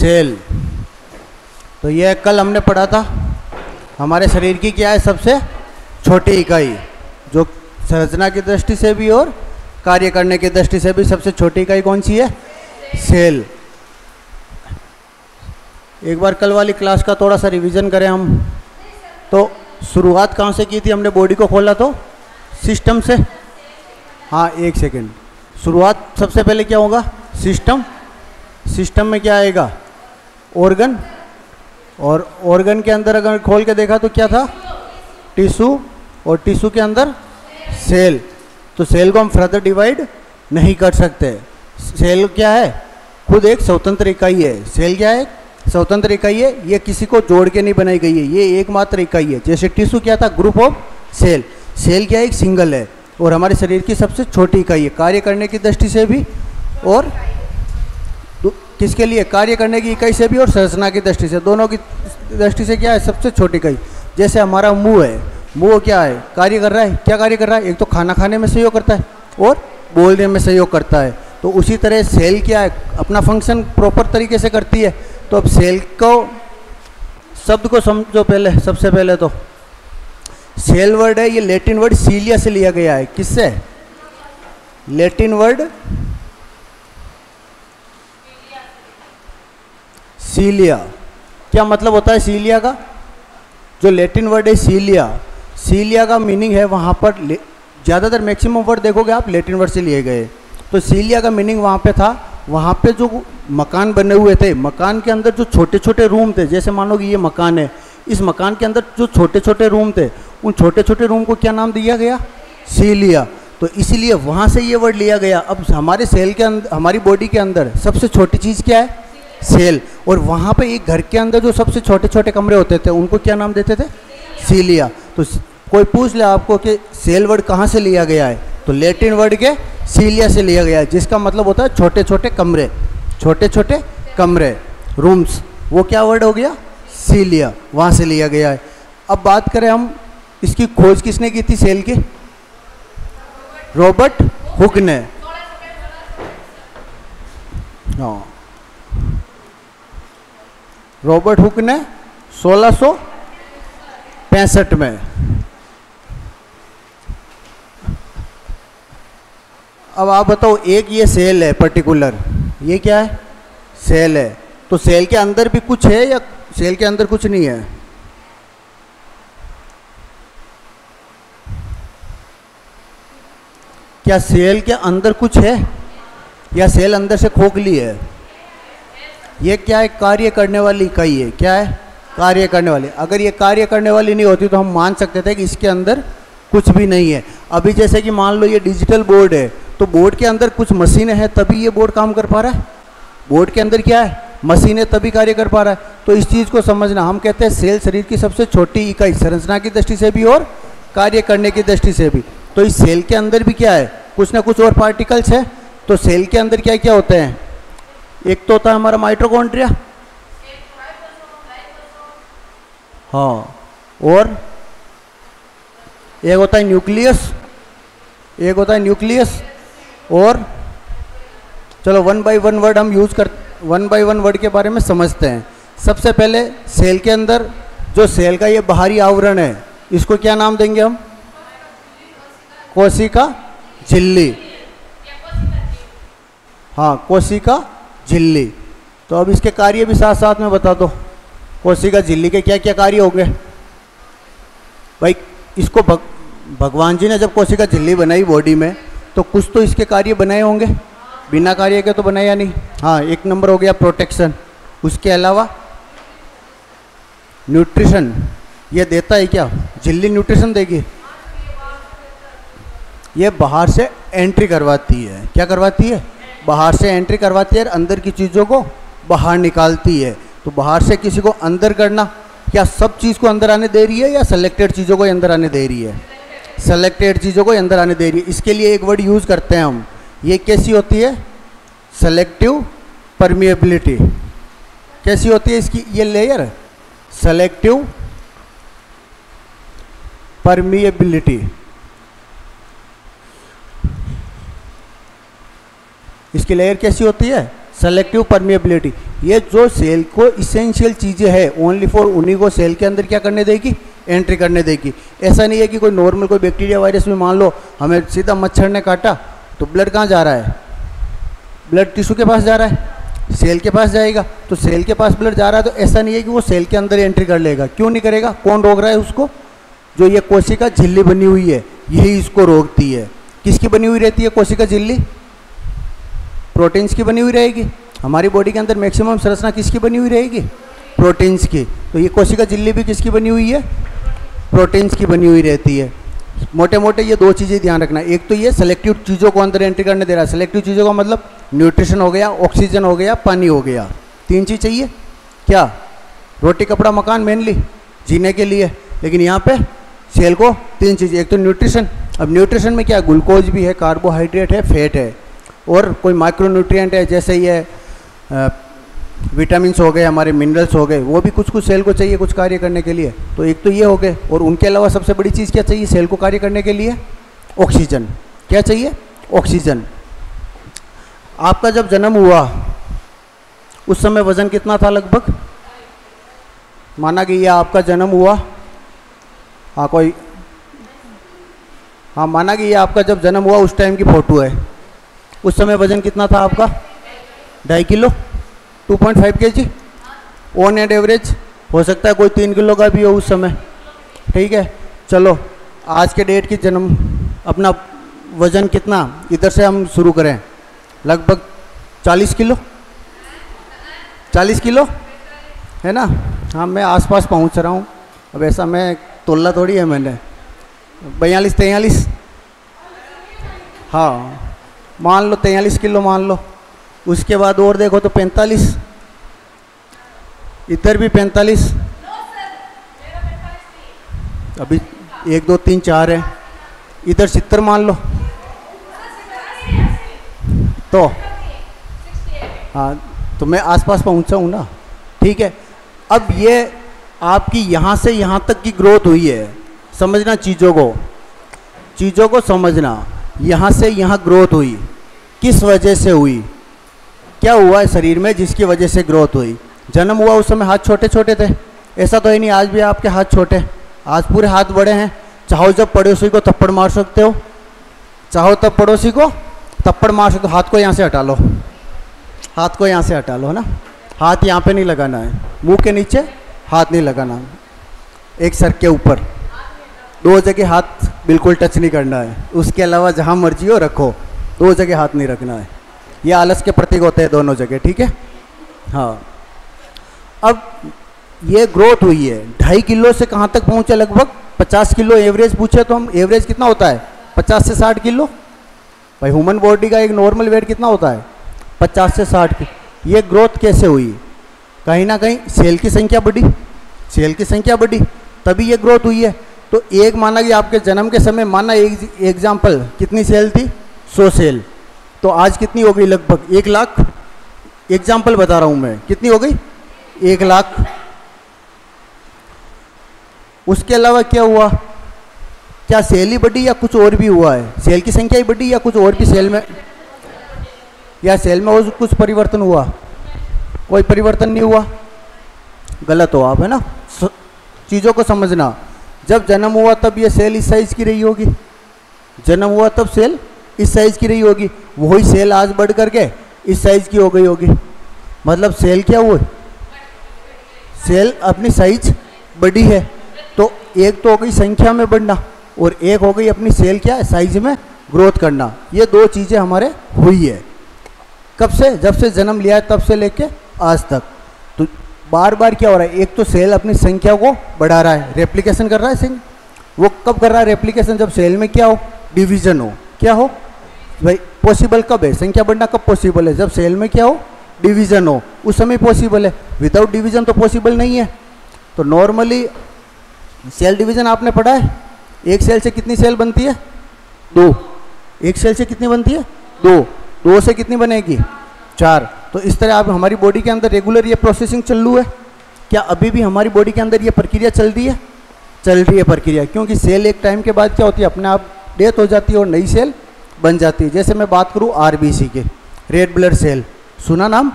Cell. तो यह कल हमने पढ़ा था, हमारे शरीर की क्या है सबसे छोटी इकाई, जो संरचना की दृष्टि से भी और कार्य करने की दृष्टि से भी सबसे छोटी इकाई कौन सी है? सेल। एक बार कल वाली क्लास का थोड़ा सा रिवीजन करें हम। तो शुरुआत कहाँ से की थी हमने? बॉडी को खोला तो सिस्टम से। हाँ, एक सेकेंड। शुरुआत सबसे पहले क्या होगा? सिस्टम। सिस्टम में क्या आएगा? ऑर्गन। और ऑर्गन के अंदर अगर खोल के देखा तो क्या था? टिश्यू। और टिश्यू के अंदर सेल। तो सेल को हम फर्दर डिवाइड नहीं कर सकते। सेल क्या है? खुद एक स्वतंत्र इकाई है। सेल क्या है? स्वतंत्र इकाई है। ये किसी को जोड़ के नहीं बनाई गई है, ये एकमात्र इकाई है। जैसे टिश्यू क्या था? Group of cell. सेल क्या है? एक सिंगल है और हमारे शरीर की सबसे छोटी इकाई है, कार्य करने की दृष्टि से भी और किसके लिए? कार्य करने की इकाई से भी और संरचना की दृष्टि से, दोनों की दृष्टि से क्या है? सबसे छोटी इकाई। जैसे हमारा मुंह है, मुंह क्या है? कार्य कर रहा है। क्या कार्य कर रहा है? एक तो खाना खाने में सहयोग करता है और बोलने में सहयोग करता है। तो उसी तरह सेल क्या है? अपना फंक्शन प्रॉपर तरीके से करती है। तो अब सेल को शब्द को समझो पहले। सबसे पहले तो सेल वर्ड है, ये लैटिन वर्ड सीलिया से लिया गया है। किससे? Latin word cilia. क्या मतलब होता है सीलिया का? जो लैटिन वर्ड है सीलिया, सीलिया का मीनिंग है वहाँ पर ज़्यादातर मैक्सिमम वर्ड देखोगे आप लैटिन वर्ड से लिए गए। तो सीलिया का मीनिंग वहाँ पे था, वहाँ पे जो मकान बने हुए थे, मकान के अंदर जो छोटे छोटे रूम थे, जैसे मान लो कि ये मकान है, इस मकान के अंदर जो छोटे छोटे रूम थे, उन छोटे छोटे रूम को क्या नाम दिया गया? सीलिया। तो इसीलिए वहाँ से ये वर्ड लिया गया। अब हमारे सेल के अंदर, हमारी बॉडी के अंदर सबसे छोटी चीज़ क्या है? सेल। और वहाँ पे एक घर के अंदर जो सबसे छोटे छोटे कमरे होते थे उनको क्या नाम देते थे? सीलिया। तो कोई पूछ ले आपको कि सेल वर्ड कहाँ से लिया गया है, तो लैटिन वर्ड के सीलिया से लिया गया है, जिसका मतलब होता है छोटे छोटे कमरे। छोटे छोटे कमरे, रूम्स, वो क्या वर्ड हो गया? सीलिया। वहाँ से लिया गया है। अब बात करें हम, इसकी खोज किसने की थी सेल की? रॉबर्ट हुक ने। हाँ, रॉबर्ट हुक ने 1665 में। अब आप बताओ, एक ये सेल है पर्टिकुलर, ये क्या है? सेल है। तो सेल के अंदर भी कुछ है या सेल के अंदर कुछ नहीं है? क्या सेल के अंदर कुछ है या सेल अंदर से खोखली है? ये क्या है? कार्य करने वाली इकाई है। क्या है? कार्य करने वाली। अगर ये कार्य करने वाली नहीं होती तो हम मान सकते थे कि इसके अंदर कुछ भी नहीं है। अभी जैसे कि मान लो ये डिजिटल बोर्ड है, तो बोर्ड के अंदर कुछ मशीनें हैं तभी ये बोर्ड काम कर पा रहा है। बोर्ड के अंदर क्या है? मशीनें, तभी कार्य कर पा रहा है। तो इस चीज़ को समझना। हम कहते हैं सेल शरीर की सबसे छोटी इकाई, संरचना की दृष्टि से भी और कार्य करने की दृष्टि से भी। तो इस सेल के अंदर भी क्या है? कुछ ना कुछ और पार्टिकल्स है। तो सेल के अंदर क्या क्या होते हैं? एक तो होता है हमारा माइटोकॉन्ड्रिया, हाँ, और एक होता है न्यूक्लियस, एक होता है न्यूक्लियस। और चलो वन बाय वन वर्ड हम यूज कर, वन बाय वन वर्ड के बारे में समझते हैं। सबसे पहले सेल के अंदर जो सेल का ये बाहरी आवरण है, इसको क्या नाम देंगे हम? कोशिका झिल्ली। हाँ, कोशिका झिल्ली। तो अब इसके कार्य भी साथ साथ में बता दो। कोशिका झिल्ली के क्या क्या कार्य होंगे भाई? इसको भगवान जी ने जब कोशिका झिल्ली बनाई बॉडी में, तो कुछ तो इसके कार्य बनाए होंगे, बिना कार्य के तो बनाया नहीं। हाँ, एक नंबर हो गया प्रोटेक्शन। उसके अलावा न्यूट्रिशन, ये देता है क्या? झिल्ली न्यूट्रिशन देगी? ये बाहर से एंट्री करवाती है। क्या करवाती है? बाहर से एंट्री करवाती है और अंदर की चीज़ों को बाहर निकालती है। तो बाहर से किसी को अंदर करना, क्या सब चीज़ को अंदर आने दे रही है या सेलेक्टेड चीज़ों को अंदर आने दे रही है? सेलेक्टेड चीज़ों को अंदर आने दे रही है। इसके लिए एक वर्ड यूज़ करते हैं हम, ये कैसी होती है? Selective permeability. कैसी होती है इसकी ये लेयर? Selective permeability. इसकी लेयर कैसी होती है? Selective permeability. ये जो सेल को इसेंशियल चीज़ें हैं ओनली फॉर उन्हीं को सेल के अंदर क्या करने देगी, एंट्री करने देगी। ऐसा नहीं है कि कोई नॉर्मल कोई बैक्टीरिया वायरस में मान लो हमें सीधा मच्छर ने काटा तो ब्लड कहाँ जा रहा है, ब्लड टिश्यू के पास जा रहा है, सेल के पास जाएगा। तो सेल के पास ब्लड जा रहा है तो ऐसा नहीं है कि वो सेल के अंदर एंट्री कर लेगा। क्यों नहीं करेगा, कौन रोक रहा है उसको, जो ये कोशिका झिल्ली बनी हुई है यही इसको रोकती है। किसकी बनी हुई रहती है कोशिका झिल्ली, प्रोटीन्स की बनी हुई रहेगी। हमारी बॉडी के अंदर मैक्सिमम संरचना किसकी बनी हुई रहेगी, प्रोटीन्स की। तो ये कोशिका झिल्ली भी किसकी बनी हुई है, प्रोटीन्स की बनी हुई रहती है। मोटे मोटे ये दो चीज़ें ध्यान रखना, एक तो ये सेलेक्टिव चीज़ों को अंदर एंट्री करने दे रहा है। सेलेक्टिव चीज़ों का मतलब न्यूट्रिशन हो गया, ऑक्सीजन हो गया, पानी हो गया। 3 चीज़ चाहिए क्या, रोटी कपड़ा मकान मेनली जीने के लिए, लेकिन यहाँ पे सेल को 3 चीज़ें, एक तो न्यूट्रिशन। अब न्यूट्रिशन में क्या, ग्लूकोज भी है, कार्बोहाइड्रेट है, फैट है, और कोई माइक्रोन्यूट्रिएंट है जैसे ये विटामिन्स हो गए, हमारे मिनरल्स हो गए, वो भी कुछ कुछ सेल को चाहिए कुछ कार्य करने के लिए। तो एक तो ये हो गए, और उनके अलावा सबसे बड़ी चीज़ क्या चाहिए सेल को कार्य करने के लिए, ऑक्सीजन। क्या चाहिए, ऑक्सीजन। आपका जब जन्म हुआ उस समय वजन कितना था लगभग, माना कि ये आपका जन्म हुआ, हाँ कोई, हाँ माना कि ये आपका जब जन्म हुआ उस टाइम की फ़ोटो है। उस समय वजन कितना था आपका, 2.5 kilo, 2.5 kg on and average. हो सकता है कोई 3 किलो का भी हो उस समय, ठीक है। चलो आज के डेट की जन्म अपना वज़न कितना, इधर से हम शुरू करें, लगभग 40 किलो, 40 किलो है ना। हाँ मैं आसपास पहुंच रहा हूँ, अब ऐसा मैं तोला थोड़ी है मैंने, 42 43, हाँ मान लो 43 किलो मान लो। उसके बाद और देखो तो 45, इधर भी 45, अभी 1 2 3 4 है, इधर 70 मान लो तो, हाँ तो मैं आसपास पहुंचा हूँ ना, ठीक है। अब ये आपकी यहाँ से यहाँ तक की ग्रोथ हुई है, समझना चीज़ों को समझना। यहाँ से यहाँ ग्रोथ हुई, किस वजह से हुई, क्या हुआ है शरीर में जिसकी वजह से ग्रोथ हुई। जन्म हुआ उस समय हाथ छोटे छोटे थे, ऐसा तो है नहीं आज भी आपके हाथ छोटे, आज पूरे हाथ बड़े हैं। चाहो जब पड़ोसी को थप्पड़ मार सकते हो, चाहो तब पड़ोसी को थप्पड़ मार सकते हो। हाथ को यहाँ से हटा लो, हाथ को यहाँ से हटा लो, है ना। हाथ यहाँ पे नहीं लगाना है, मुंह के नीचे हाथ नहीं लगाना, एक सर के ऊपर 2 जगह हाथ बिल्कुल टच नहीं करना है। उसके अलावा जहाँ मर्जी हो रखो, 2 जगह हाथ नहीं रखना है। ये आलस के प्रतीक होते हैं दोनों जगह, ठीक है। हाँ अब ये ग्रोथ हुई है, 2.5 किलो से कहाँ तक पहुँचे, लगभग 50 किलो एवरेज पूछे तो हम, एवरेज कितना होता है 50 से 60 किलो। भाई ह्यूमन बॉडी का एक नॉर्मल वेट कितना होता है 50 से 60 किलो। ये ग्रोथ कैसे हुई, कहीं ना कहीं सेल की संख्या बढ़ी, सेल की संख्या बढ़ी तभी ये ग्रोथ हुई है। तो एक माना कि आपके जन्म के समय माना एग्जाम्पल कितनी सेल थी, 100 सेल, तो आज कितनी हो गई, लगभग 1 लाख। एग्जाम्पल बता रहा हूँ मैं, कितनी हो गई 1 लाख। उसके अलावा क्या हुआ, क्या सेल ही बढ़ी या कुछ और भी हुआ है, सेल की संख्या ही बढ़ी या कुछ और भी सेल में, या सेल में और कुछ परिवर्तन हुआ, कोई परिवर्तन नहीं हुआ, गलत हो आप, है ना। चीज़ों को समझना, जब जन्म हुआ तब ये सेल इस साइज़ की रही होगी, जन्म हुआ तब सेल इस साइज़ की रही होगी, वही सेल आज बढ़ करके इस साइज़ की हो गई होगी। मतलब सेल क्या हुआ, सेल अपनी साइज बढ़ी है। तो एक तो हो गई संख्या में बढ़ना और एक हो गई अपनी सेल क्या है साइज में ग्रोथ करना। ये 2 चीज़ें हमारे हुई है। कब से, जब से जन्म लिया है तब से लेके आज तक। तो बार बार क्या हो रहा है, एक तो सेल अपनी संख्या को बढ़ा रहा है, रेप्लिकेशन कर रहा है सेल। वो कब कर रहा है रेप्लिकेशन, जब सेल में क्या हो, डिवीजन हो। क्या हो भाई, पॉसिबल कब है संख्या बढ़ना, कब पॉसिबल है, जब सेल में क्या हो, डिवीजन हो, उस समय पॉसिबल है। विदाउट डिवीजन तो पॉसिबल नहीं है। तो नॉर्मली सेल डिवीजन आपने पढ़ा है, एक सेल से कितनी सेल बनती है, 2। एक सेल से कितनी बनती है, 2। 2 से कितनी बनेगी, 4। तो इस तरह आप हमारी बॉडी के अंदर रेगुलर ये प्रोसेसिंग चालू है। क्या अभी भी हमारी बॉडी के अंदर ये प्रक्रिया चल रही है, चल रही है प्रक्रिया, क्योंकि सेल एक टाइम के बाद क्या होती है, अपने आप डेथ हो जाती है और नई सेल बन जाती है। जैसे मैं बात करूँ आरबीसी के, रेड ब्लड सेल, सुना नाम?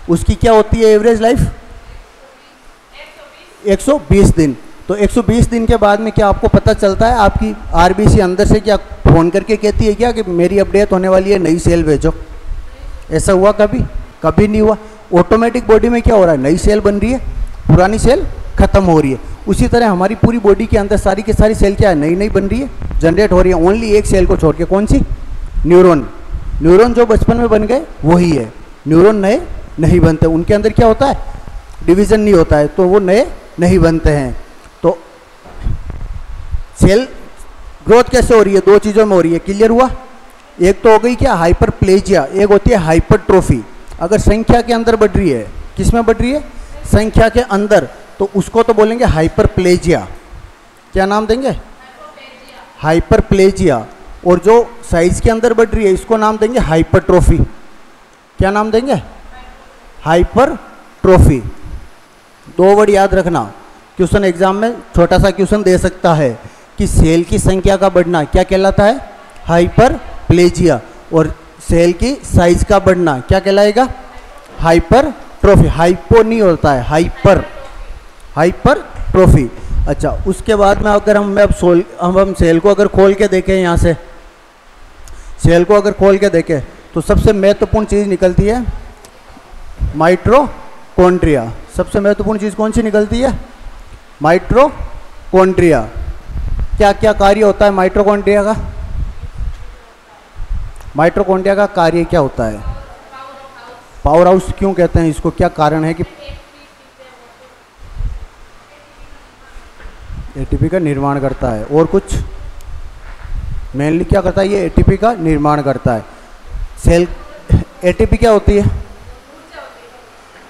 उसकी क्या होती है एवरेज लाइफ? 120 दिन। तो 120 दिन के बाद में क्या आपको पता चलता है, आपकी आरबीसी अंदर से क्या फ़ोन करके कहती है क्या कि मेरी अपडेट होने वाली है, नई सेल भेजो? ऐसा हुआ कभी? कभी नहीं हुआ। ऑटोमेटिक बॉडी में क्या हो रहा है, नई सेल बन रही है, पुरानी सेल खत्म हो रही है। उसी तरह हमारी पूरी बॉडी के अंदर सारी की सारी सेल क्या है, नई नई बन रही है, जनरेट हो रही है। ओनली एक सेल को छोड़ के, कौन सी? न्यूरॉन। न्यूरॉन जो बचपन में बन गए वही है, न्यूरॉन नए नहीं बनते। उनके अंदर क्या होता है, डिवीज़न नहीं होता है, तो वो नए नहीं बनते हैं। तो सेल ग्रोथ कैसे हो रही है? दो चीज़ों में हो रही है, क्लियर हुआ? एक तो हो गई क्या, हाइपरप्लेजिया, एक होती है हाइपरट्रोफी। अगर संख्या के अंदर बढ़ रही है, किस में बढ़ रही है? संख्या के अंदर, तो उसको तो बोलेंगे हाइपरप्लेजिया। क्या नाम देंगे? हाइपरप्लेजिया। और जो साइज के अंदर बढ़ रही है, इसको नाम देंगे हाइपरट्रोफी। क्या नाम देंगे? हाइपरट्रोफी। दो वर्ड याद रखना, क्वेश्चन एग्जाम में छोटा सा क्वेश्चन दे सकता है कि सेल की संख्या का बढ़ना क्या कहलाता है? हाइपरप्लेजिया। और सेल की साइज का बढ़ना क्या कहलाएगा? हाइपरट्रोफी। हाइपो नहीं होता है, हाइपरट्रोफी। अच्छा, उसके बाद में अगर हम सेल को अगर खोल के देखें, यहाँ से सेल को अगर खोल के देखें तो सबसे महत्वपूर्ण चीज़ निकलती है माइटोकॉन्ड्रिया। सबसे महत्वपूर्ण चीज़ कौन सी निकलती है? माइटोकॉन्ड्रिया। क्या क्या कार्य होता है माइटोकॉन्ड्रिया का? माइटोकॉन्ड्रिया का कार्य क्या होता है? पावर हाउस क्यों कहते हैं इसको? क्या कारण है कि एटीपी का निर्माण करता है? और कुछ? मेनली क्या करता है ये? एटीपी का निर्माण करता है। सेल एटीपी क्या होती है?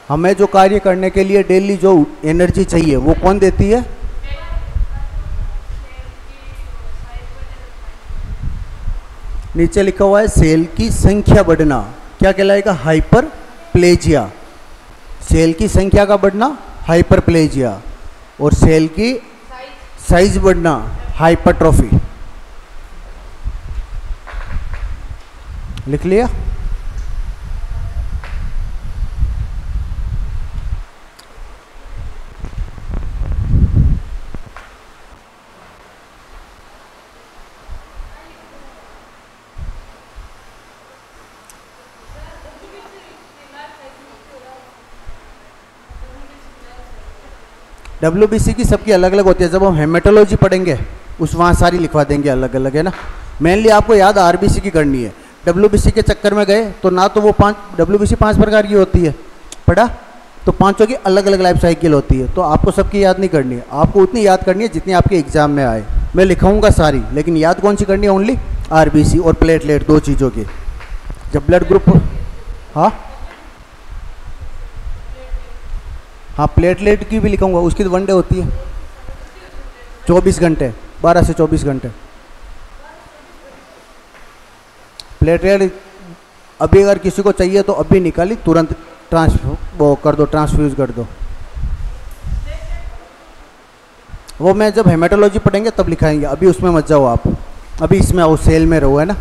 हमें जो कार्य करने के लिए डेली जो एनर्जी चाहिए वो कौन देती है? नीचे लिखा हुआ है सेल की संख्या बढ़ना क्या कहलाएगा? हाइपरप्लेजिया। सेल की संख्या का बढ़ना हाइपरप्लेजिया, और सेल की साइज बढ़ना हाइपरट्रोफी। लिख लिया? WBC की सबकी अलग अलग होती है। जब हम हेमेटोलॉजी पढ़ेंगे उस वहाँ सारी लिखवा देंगे अलग अलग, है ना। मेनली आपको याद RBC की करनी है। WBC के चक्कर में गए तो ना तो वो WBC 5 प्रकार की होती है, पढ़ा? तो पांचों की अलग अलग लाइफ साइकिल होती है। तो आपको सबकी याद नहीं करनी है, आपको उतनी याद करनी है जितनी आपके एग्जाम में आए। मैं लिखाऊंगा सारी, लेकिन याद कौन सी करनी है? ओनली RBC और प्लेटलेट, दो चीज़ों की। जब ब्लड ग्रुप, हाँ प्लेटलेट की भी लिखूंगा, उसकी तो वन डे होती है, 24 घंटे, 12 से 24 घंटे। प्लेटलेट अभी अगर किसी को चाहिए तो अभी निकाली, तुरंत वो कर दो, ट्रांसफ्यूज कर दो। वो मैं जब हेमेटोलॉजी पढ़ेंगे तब लिखाएंगे, अभी उसमें मत जाओ आप, अभी इसमें आओ, सेल में रहो, है ना।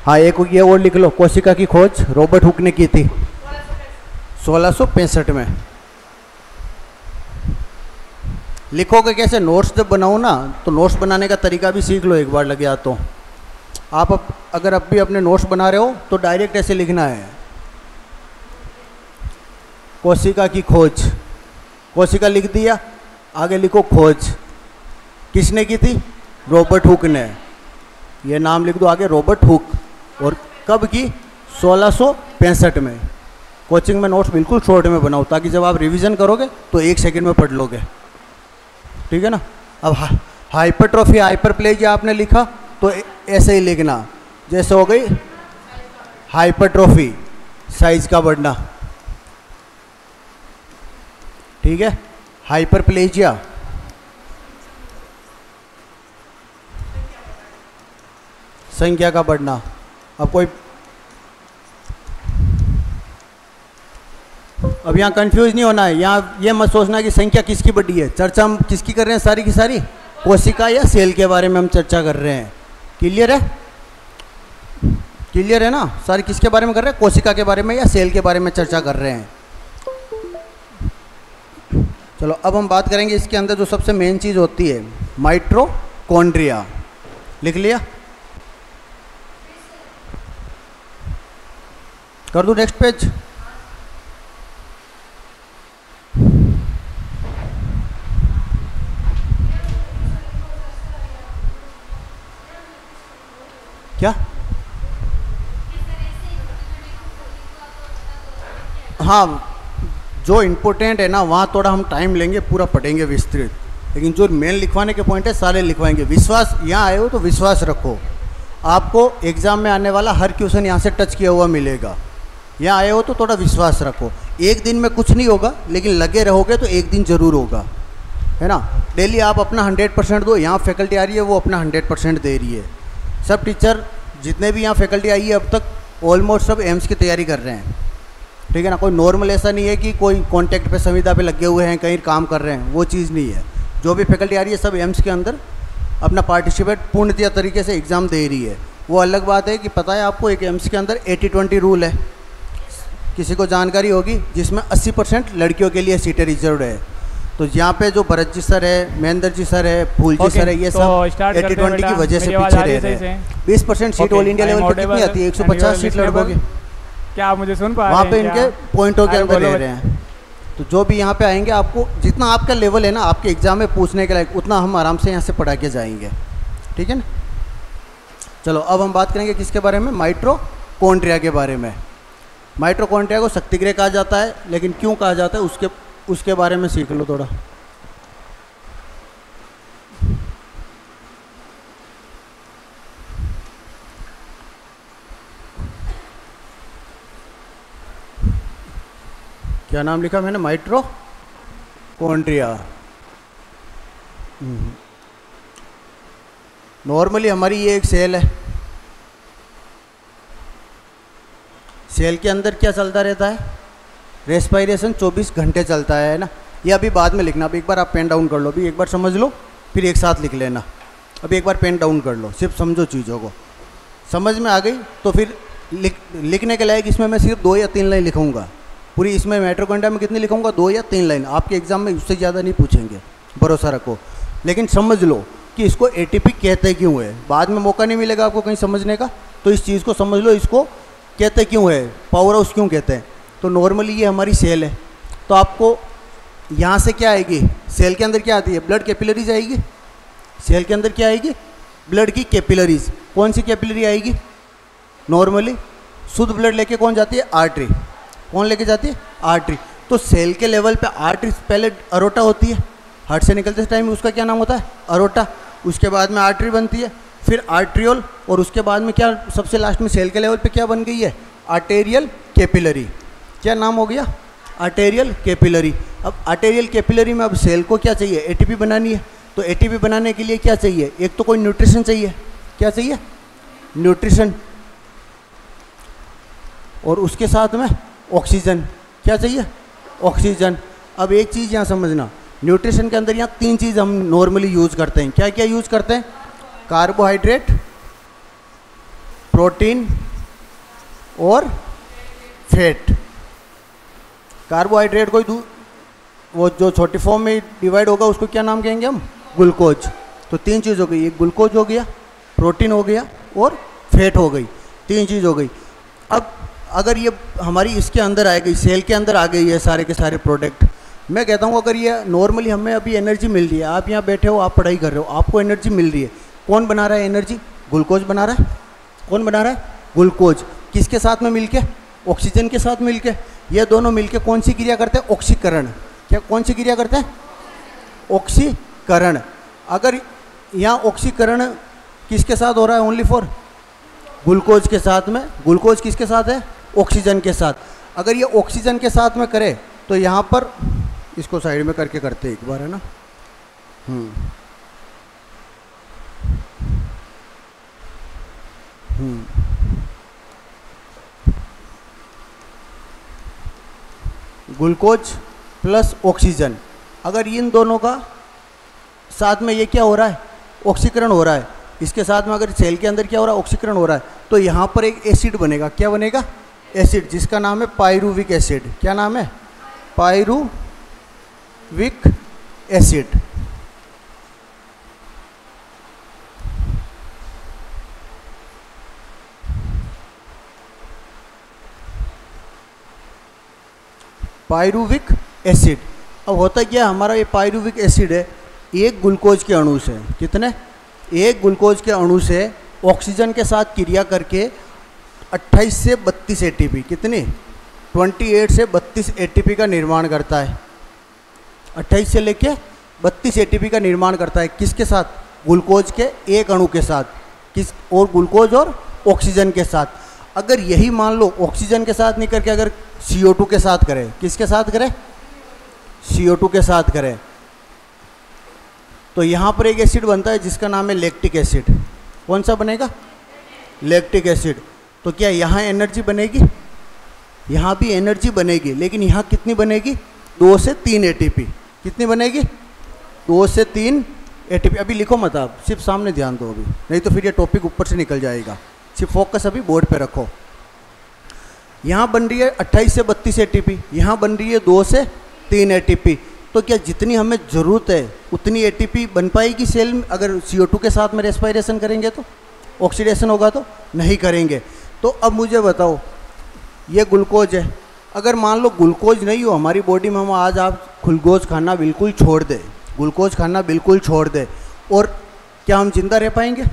हाँ एक ये और लिख लो, कोशिका की खोज रॉबर्ट हुक ने की थी 1665 में। लिखोगे कैसे? नोट्स जब बनाओ ना तो नोट्स बनाने का तरीका भी सीख लो एक बार लगे हाथ। तो आप अगर अब भी अपने नोट्स बना रहे हो तो डायरेक्ट ऐसे लिखना है, कोशिका की खोज, कोशिका लिख दिया, आगे लिखो खोज किसने की थी? रॉबर्ट हुक ने। ये नाम लिख दो आगे, रॉबर्ट हुक। और कब की? 1665 में। कोचिंग में नोट्स बिल्कुल शॉर्ट में बनाओ ताकि जब आप रिवीजन करोगे तो 1 सेकंड में पढ़ लोगे, ठीक है ना। अब हाइपरट्रोफी हाइपरप्लेजिया आपने लिखा तो ऐसे ही लिखना, जैसे हो गई हाइपरट्रोफी साइज का बढ़ना, ठीक है। हाइपरप्लेजिया संख्या का बढ़ना। अब कोई अब यहाँ कंफ्यूज नहीं होना है, यहाँ ये मत सोचना कि संख्या किसकी बढ़ी है। चर्चा हम किसकी कर रहे हैं? सारी की सारी कोशिका या सेल के बारे में हम चर्चा कर रहे हैं। क्लियर है? क्लियर है ना? सारे किसके बारे में कर रहे हैं? कोशिका के बारे में या सेल के बारे में चर्चा कर रहे हैं। चलो अब हम बात करेंगे इसके अंदर जो सबसे मेन चीज़ होती है, माइटोकॉन्ड्रिया। लिख लिया? कर दूं नेक्स्ट पेज? क्या? हाँ, जो इम्पोर्टेंट है ना वहाँ थोड़ा हम टाइम लेंगे, पूरा पढ़ेंगे विस्तृत, लेकिन जो मेन लिखवाने के पॉइंट है सारे लिखवाएंगे। विश्वास, यहाँ आए हो तो विश्वास रखो, आपको एग्ज़ाम में आने वाला हर क्वेश्चन यहाँ से टच किया हुआ मिलेगा। यहाँ आए हो तो थोड़ा विश्वास रखो। एक दिन में कुछ नहीं होगा, लेकिन लगे रहोगे तो एक दिन ज़रूर होगा, है ना। डेली आप अपना 100% दो। यहाँ फैकल्टी आ रही है वो अपना 100% दे रही है। सब टीचर जितने भी यहाँ फैकल्टी आई है अब तक ऑलमोस्ट सब एम्स की तैयारी कर रहे हैं, ठीक है ना। कोई नॉर्मल ऐसा नहीं है कि कोई कॉन्टैक्ट पे संविदा पे लगे हुए हैं, कहीं काम कर रहे हैं, वो चीज़ नहीं है। जो भी फैकल्टी आ रही है सब एम्स के अंदर अपना पार्टिसिपेट पूर्णतः तरीके से एग्ज़ाम दे रही है। वो अलग बात है कि पता है आपको एक एम्स के अंदर 80-20 रूल है, किसी को जानकारी होगी, जिसमें 80% लड़कियों के लिए सीटें रिजर्व है। तो यहाँ पे जो भरत जी सर है, महेंद्र जी सर है, फूल जी सर है, ये सब 80-20 की वजह से पीछे रह रहे हैं। 20% सीट ऑल इंडिया लेवल पे कितनी आती है? 150 सीट लड़कों की। क्या आप मुझे सुन पा रहे हैं? वहाँ पे इनके पॉइंटों के अंदर रह रहे हैं। तो जो भी यहाँ पे आएंगे, आपको जितना आपका लेवल है ना आपके एग्जाम में पूछने के लायक, उतना हम आराम से यहाँ से पढ़ा के जाएंगे, ठीक है ना। चलो अब हम बात करेंगे किसके बारे में? माइटोकॉन्ड्रिया के बारे में। माइटोकॉन्ड्रिया को शक्तिगृह कहा जाता है, लेकिन क्यों कहा जाता है उसके बारे में सीख लो थोड़ा। क्या नाम लिखा मैंने? माइटोकॉन्ड्रिया। नॉर्मली हमारी ये एक सेल है। सेल के अंदर क्या चलता रहता है? रेस्पिरेशन 24 घंटे चलता है ना। ये अभी बाद में लिखना, अभी एक बार आप पेन डाउन कर लो, अभी एक बार समझ लो, फिर एक साथ लिख लेना। अभी एक बार पेन डाउन कर लो, सिर्फ समझो चीज़ों को। समझ में आ गई तो फिर लिखने के लायक इसमें मैं सिर्फ 2 या 3 लाइन लिखूँगा। पूरी इसमें माइटोकॉन्ड्रिया में कितनी लिखूँगा? 2 या 3 लाइन। आपके एग्जाम में उससे ज़्यादा नहीं पूछेंगे, भरोसा रखो। लेकिन समझ लो कि इसको एटीपी कहते क्यों है। बाद में मौका नहीं मिलेगा आपको कहीं समझने का, तो इस चीज़ को समझ लो, इसको कहते क्यों है, पावर हाउस क्यों कहते हैं। तो नॉर्मली ये हमारी सेल है। तो आपको यहाँ से क्या आएगी? सेल के अंदर क्या आती है? ब्लड कैपिलरीज आएगी। सेल के अंदर क्या आएगी? ब्लड की कैपिलरीज। कौन सी कैपिलरी आएगी? नॉर्मली शुद्ध ब्लड लेके कौन जाती है? आर्टरी। कौन लेके जाती है? आर्टरी। तो सेल के लेवल पे आर्टरी पहले अरोटा होती है, हार्ट से निकलते टाइम उसका क्या नाम होता है? अरोटा। उसके बाद में आर्टरी बनती है, फिर आर्ट्रियोल, और उसके बाद में क्या सबसे लास्ट में सेल के लेवल पे क्या बन गई है? Arterial capillary. क्या नाम हो गया? Arterial capillary. अब आर्टेरियल कैपिलरी में अब सेल को क्या चाहिए? एटीपी बनानी है। तो एटीपी बनाने के लिए क्या चाहिए? एक तो कोई न्यूट्रिशन चाहिए। क्या चाहिए? न्यूट्रिशन। और उसके साथ में ऑक्सीजन। क्या चाहिए? ऑक्सीजन। अब एक चीज़ यहाँ समझना, न्यूट्रिशन के अंदर यहाँ 3 चीज़ हम नॉर्मली यूज़ करते हैं। क्या क्या यूज़ करते हैं? कार्बोहाइड्रेट, प्रोटीन और फैट। कार्बोहाइड्रेट को वो जो छोटी फॉर्म में डिवाइड होगा उसको क्या नाम कहेंगे हम? ग्लूकोज। तो 3 चीज़ हो गई, एक ग्लूकोज हो गया, प्रोटीन हो गया और फैट हो गई। 3 चीज़ हो गई। अब अगर ये हमारी इसके अंदर आ गई, सेल के अंदर आ गई है सारे के सारे प्रोडक्ट, मैं कहता हूँ अगर ये नॉर्मली हमें अभी एनर्जी मिल रही है, आप यहाँ बैठे हो, आप पढ़ाई कर रहे हो, आपको एनर्जी मिल रही है, कौन बना रहा है एनर्जी? ग्लूकोज बना रहा है। कौन बना रहा है? ग्लूकोज। किसके साथ में मिलके? ऑक्सीजन के साथ मिलके। ये दोनों मिलके कौन सी क्रिया करते हैं? ऑक्सीकरण। क्या कौन सी क्रिया करते हैं? ऑक्सीकरण। अगर यहाँ ऑक्सीकरण किसके साथ हो रहा है? ओनली फॉर ग्लूकोज के साथ में। ग्लूकोज किसके साथ है? ऑक्सीजन के साथ। अगर ये ऑक्सीजन के साथ में करे तो यहाँ पर इसको साइड में करके करते एक बार, है ना। ग्लूकोज प्लस ऑक्सीजन, अगर इन दोनों का साथ में ये क्या हो रहा है, ऑक्सीकरण हो रहा है। इसके साथ में अगर सेल के अंदर क्या हो रहा है, ऑक्सीकरण हो रहा है, तो यहाँ पर एक एसिड बनेगा। क्या बनेगा, एसिड, जिसका नाम है पायरुविक एसिड। क्या नाम है, पायरुविक एसिड। Pyruvic acid. अब होता क्या है, हमारा ये पायरुविक एसिड है, एक ग्लूकोज के अणु से, कितने, एक ग्लूकोज के अणु से ऑक्सीजन के साथ क्रिया करके 28 से 32 एटीपी, कितनी, 28 से 32 एटीपी का निर्माण करता है। 28 से लेके 32 एटीपी का निर्माण करता है। किसके साथ, ग्लूकोज के एक अणु के साथ, किस, और ग्लूकोज और ऑक्सीजन के साथ। अगर यही मान लो ऑक्सीजन के साथ नहीं करके अगर CO2 के साथ करें, किसके साथ करें, CO2 के साथ करें, तो यहाँ पर एक एसिड बनता है जिसका नाम है लैक्टिक एसिड। कौन सा बनेगा, लैक्टिक एसिड। तो क्या यहाँ एनर्जी बनेगी, यहाँ भी एनर्जी बनेगी, लेकिन यहाँ कितनी बनेगी, 2 से 3 एटीपी। कितनी बनेगी, 2 से 3 एटीपी। अभी लिखो मत आप, सिर्फ सामने ध्यान दो अभी, नहीं तो फिर ये टॉपिक ऊपर से निकल जाएगा। सिर्फ फोकस अभी बोर्ड पे रखो। यहाँ बन रही है 28 से 32 एटीपी, यहाँ बन रही है 2 से 3 एटीपी। तो क्या जितनी हमें ज़रूरत है उतनी एटीपी बन पाएगी सेल में, अगर CO2 के साथ में रेस्पिरेशन करेंगे तो, ऑक्सीडेशन होगा तो नहीं करेंगे। तो अब मुझे बताओ, ये ग्लूकोज है, अगर मान लो ग्लूकोज नहीं हो हमारी बॉडी में, हम आज आप ग्लूकोज खाना बिल्कुल छोड़ दें, ग्लूकोज खाना बिल्कुल छोड़ दें, और क्या हम जिंदा रह पाएंगे,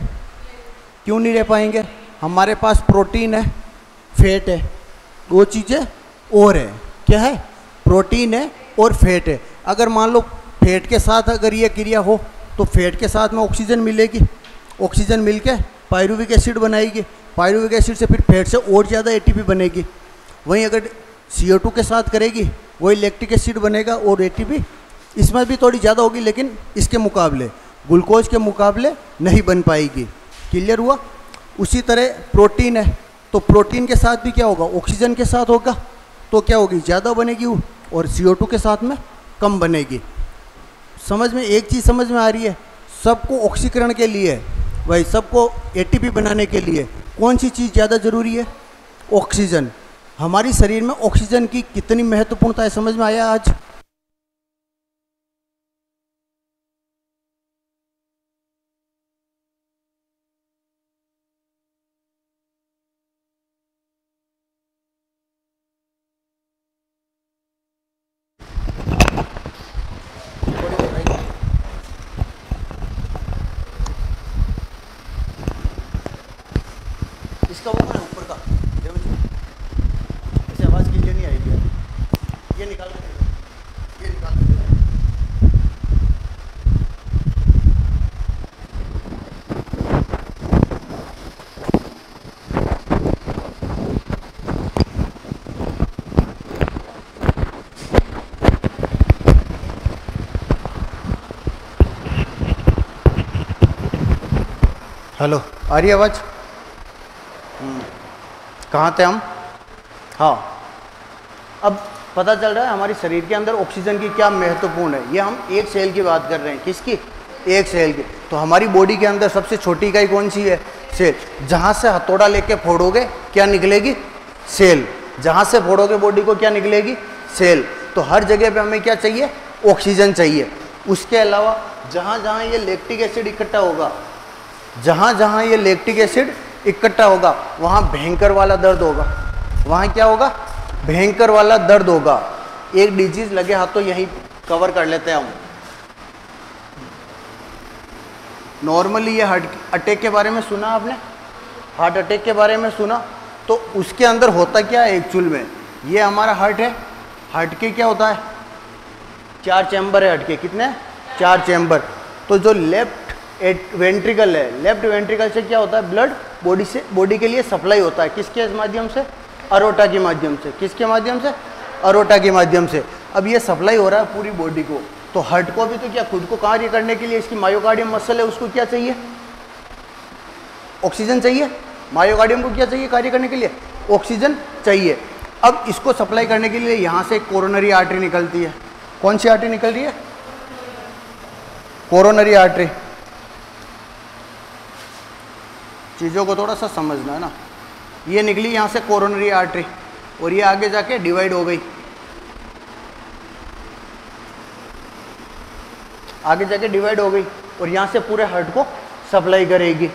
क्यों नहीं रह पाएंगे। हमारे पास प्रोटीन है, फैट है, दो चीज़ें और है। क्या है, प्रोटीन है और फैट है। अगर मान लो फैट के साथ अगर ये क्रिया हो तो फैट के साथ में ऑक्सीजन मिलेगी, ऑक्सीजन मिलके पायरुविक एसिड बनाएगी, पायरुविक एसिड से फिर फैट से और ज़्यादा एटीपी बनेगी। वहीं अगर CO2 के साथ करेगी वही लैक्टिक एसिड बनेगा और एटीपी इसमें भी थोड़ी ज़्यादा होगी, लेकिन इसके मुकाबले, ग्लूकोज के मुकाबले नहीं बन पाएगी। क्लियर हुआ। उसी तरह प्रोटीन है, तो प्रोटीन के साथ भी क्या होगा, ऑक्सीजन के साथ होगा, तो क्या होगी, ज़्यादा बनेगी वो, और CO2 के साथ में कम बनेगी। समझ में, एक चीज़ समझ में आ रही है, सबको ऑक्सीकरण के लिए, वही सबको एटीपी बनाने के लिए कौन सी चीज़ ज़्यादा ज़रूरी है, ऑक्सीजन। हमारी शरीर में ऑक्सीजन की कितनी महत्वपूर्णता है, समझ में आया आज। इसका वो है ऊपर का, ऐसे आवाज़ क्लियर नहीं आएगी, ये निकाल के दे, ये निकाल के दे। हेलो, आ रही आवाज़। कहाँ थे हम, हाँ। अब पता चल रहा है हमारे शरीर के अंदर ऑक्सीजन की क्या महत्वपूर्ण है। ये हम एक सेल की बात कर रहे हैं, किसकी, एक सेल की। तो हमारी बॉडी के अंदर सबसे छोटी इकाई कौन सी है, सेल। जहाँ से हथौड़ा लेके फोड़ोगे क्या निकलेगी, सेल। जहाँ से फोड़ोगे बॉडी को क्या निकलेगी, सेल। तो हर जगह पे हमें क्या चाहिए, ऑक्सीजन चाहिए। उसके अलावा जहाँ जहाँ ये लैक्टिक एसिड इकट्ठा होगा, जहाँ जहाँ ये लैक्टिक एसिड इकट्ठा होगा वहाँ भयंकर वाला दर्द होगा, वहाँ क्या होगा, भयंकर वाला दर्द होगा। एक डिजीज लगे हाथ तो यहीं कवर कर लेते हैं हम। नॉर्मली ये हार्ट अटैक के बारे में सुना आपने, हार्ट अटैक के बारे में सुना, तो उसके अंदर होता क्या है एक्चुअल में। ये हमारा हार्ट है, हार्ट के क्या होता है, 4 चैम्बर है हार्ट के, कितने, 4 चैम्बर। तो जो लेफ्ट वेंट्रिकल है, लेफ्ट वेंट्रिकल से क्या होता है, ब्लड बॉडी से, बॉडी के लिए सप्लाई होता है, किसके माध्यम से, अरोटा के माध्यम से। किसके माध्यम से, अरोटा के माध्यम से। अब ये सप्लाई हो रहा है पूरी बॉडी को। तो हार्ट को भी तो क्या, खुद को कार्य करने के लिए इसकी मायोकार्डियम मसल है, उसको क्या चाहिए, ऑक्सीजन चाहिए। मायोकार्डियम को क्या चाहिए कार्य करने के लिए, ऑक्सीजन चाहिए। अब इसको सप्लाई करने के लिए यहाँ से कोरोनरी आर्टरी निकलती है। कौन सी आर्टरी निकल रही है, कोरोनरी आर्टरी, चीज़ों को थोड़ा सा समझना है ना। ये निकली यहाँ से कोरोनरी आर्टरी और ये आगे जाके डिवाइड हो गई, आगे जाके डिवाइड हो गई और यहाँ से पूरे हार्ट को सप्लाई करेगी।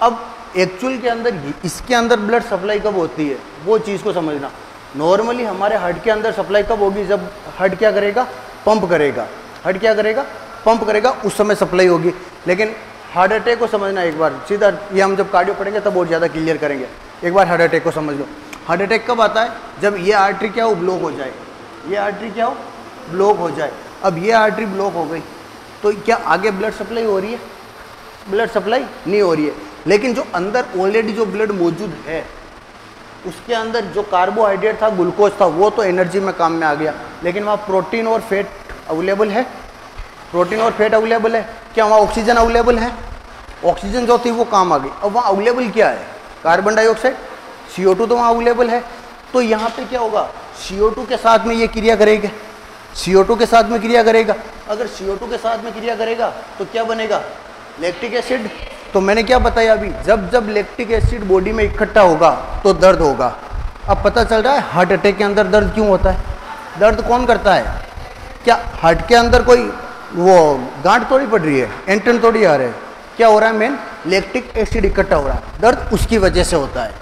अब एक्चुअल के अंदर इसके अंदर ब्लड सप्लाई कब होती है वो चीज़ को समझना। नॉर्मली हमारे हार्ट के अंदर सप्लाई कब होगी, जब हार्ट क्या करेगा, पंप करेगा। हार्ट क्या करेगा, पंप करेगा, उस समय सप्लाई होगी। लेकिन हार्ट अटैक को समझना एक बार सीधा, ये हम जब कार्डियो पढ़ेंगे तब और ज़्यादा क्लियर करेंगे। एक बार हार्ट अटैक को समझ लो। हार्ट अटैक कब आता है, जब ये आर्टरी क्या हो, ब्लॉक हो जाए। ये आर्टरी क्या हो, ब्लॉक हो जाए। अब ये आर्टरी ब्लॉक हो गई तो क्या आगे ब्लड सप्लाई हो रही है, ब्लड सप्लाई नहीं हो रही है। लेकिन जो अंदर ऑलरेडी जो ब्लड मौजूद है उसके अंदर जो कार्बोहाइड्रेट था, ग्लूकोज था, वो तो एनर्जी में काम में आ गया। लेकिन वहाँ प्रोटीन और फैट अवेलेबल है, प्रोटीन और फैट अवेलेबल है। क्या वहाँ ऑक्सीजन अवेलेबल है, ऑक्सीजन जो थी वो काम आ गई। अब वहाँ अवेलेबल क्या है, कार्बन डाइऑक्साइड, CO2 तो वहाँ अवेलेबल है। तो यहाँ पे क्या होगा, CO2 के साथ में ये क्रिया करेगा, CO2 के साथ में क्रिया करेगा। अगर CO2 के साथ में क्रिया करेगा तो क्या बनेगा, लैक्टिक एसिड। तो मैंने क्या बताया अभी, जब जब लैक्टिक एसिड बॉडी में इकट्ठा होगा तो दर्द होगा। अब पता चल रहा है हार्ट अटैक के अंदर दर्द क्यों होता है, दर्द कौन करता है। क्या हार्ट के अंदर कोई वो गांठ थोड़ी पड़ रही है, एंटन थोड़ी आ रहे हैं, क्या हो रहा है, मेन लैक्टिक एसिड इकट्ठा हो रहा है, दर्द उसकी वजह से होता है।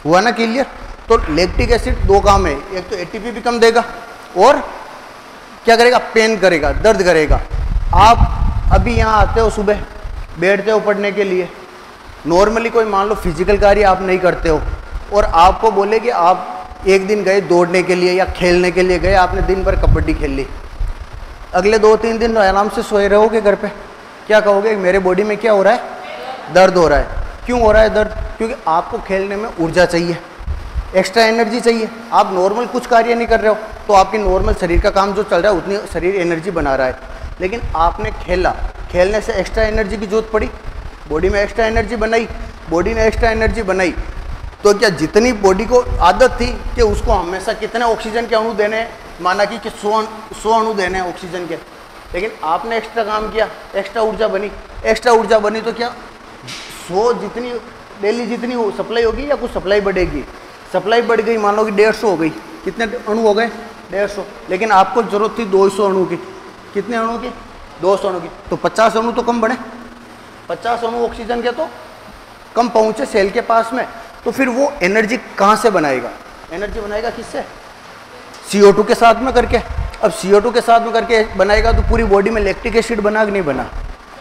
हुआ ना क्लियर। तो लैक्टिक एसिड दो काम है, एक तो एटीपी भी कम देगा और क्या करेगा, पेन करेगा, दर्द करेगा। आप अभी यहाँ आते हो, सुबह बैठते हो पढ़ने के लिए, नॉर्मली कोई मान लो फिजिकल कार्य आप नहीं करते हो और आपको बोले कि आप एक दिन गए दौड़ने के लिए या खेलने के लिए गए, आपने दिन भर कबड्डी खेल ली, अगले 2-3 दिन आराम से सोए रहोगे घर पे, क्या कहोगे, मेरे बॉडी में क्या हो रहा है, दर्द हो रहा है। क्यों हो रहा है दर्द, क्योंकि आपको खेलने में ऊर्जा चाहिए, एक्स्ट्रा एनर्जी चाहिए। आप नॉर्मल कुछ कार्य नहीं कर रहे हो तो आपकी नॉर्मल शरीर का काम जो चल रहा है उतनी शरीर एनर्जी बना रहा है। लेकिन आपने खेला, खेलने से एक्स्ट्रा एनर्जी की जरूरत पड़ी, बॉडी में एक्स्ट्रा एनर्जी बनाई, बॉडी ने एक्स्ट्रा एनर्जी बनाई तो क्या जितनी बॉडी को आदत थी कि उसको हमेशा कितने ऑक्सीजन के अणु देने हैं, माना कि 100 अणु देने हैं ऑक्सीजन के, लेकिन आपने एक्स्ट्रा काम किया, एक्स्ट्रा ऊर्जा बनी। एक्स्ट्रा ऊर्जा बनी तो क्या 100 जितनी डेली जितनी सप्लाई होगी या कुछ सप्लाई बढ़ेगी, सप्लाई बढ़ गई, मान लो कि 150 हो गई, कितने अणु हो गए, 150। लेकिन आपको जरूरत थी 200 अणु की, कितने अणु की, 200 अणु की, तो 50 अणु तो कम बढ़े, 50 अणु ऑक्सीजन के तो कम पहुंचे सेल के पास में। तो फिर वो एनर्जी कहाँ से बनाएगा, एनर्जी बनाएगा किससे, CO2 के साथ में करके। अब CO2 के साथ में करके बनाएगा तो पूरी बॉडी में लैक्टिक एसिड बना कि नहीं बना,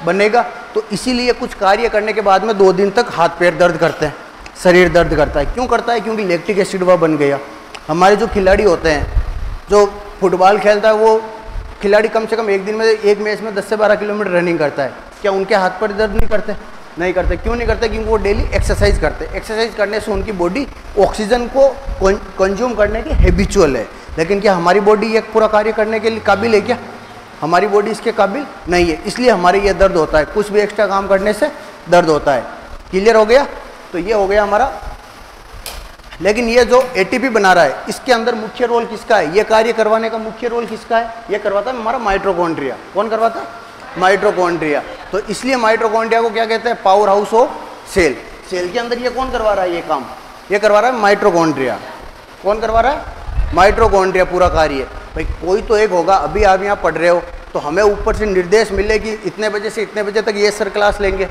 बनेगा। तो इसीलिए कुछ कार्य करने के बाद में 2 दिन तक हाथ पैर दर्द करते हैं, शरीर दर्द करता है। क्यों करता है, क्योंकि लैक्टिक एसिड वह बन गया। हमारे जो खिलाड़ी होते हैं, जो फुटबॉल खेलता है वो खिलाड़ी कम से कम एक दिन में, एक मैच में 10 से 12 किलोमीटर रनिंग करता है, क्या उनके हाथ पर दर्द नहीं करते, नहीं करते। क्यों नहीं करते, क्योंकि वो डेली एक्सरसाइज करते हैं। एक्सरसाइज करने से उनकी बॉडी ऑक्सीजन को कंज्यूम करने की हैबिचुअल है। लेकिन क्या हमारी बॉडी एक पूरा कार्य करने के लिए काबिल है, क्या हमारी बॉडी इसके काबिल नहीं है, इसलिए हमारे ये दर्द होता है, कुछ भी एक्स्ट्रा काम करने से दर्द होता है। क्लियर हो गया। तो ये हो गया हमारा। लेकिन ये जो एटीपी बना रहा है इसके अंदर मुख्य रोल किसका है, ये कार्य करवाने का मुख्य रोल किसका है, ये करवाता है हमारा माइटोकॉन्ड्रिया। कौन करवाता है, माइटोकॉन्ड्रिया। तो इसलिए माइटोकॉन्ड्रिया को क्या कहते हैं, power house of cell. Cell के अंदर ये कौन करवा रहा है, ये काम ये करवा रहा है माइटोकॉन्ड्रिया। कौन करवा रहा है, माइटोकॉन्ड्रिया पूरा कार्य। भाई कोई तो एक होगा। अभी आप यहाँ पढ़ रहे हो तो हमें ऊपर से निर्देश मिले कि इतने बजे से इतने बजे तक ये सर क्लास लेंगे,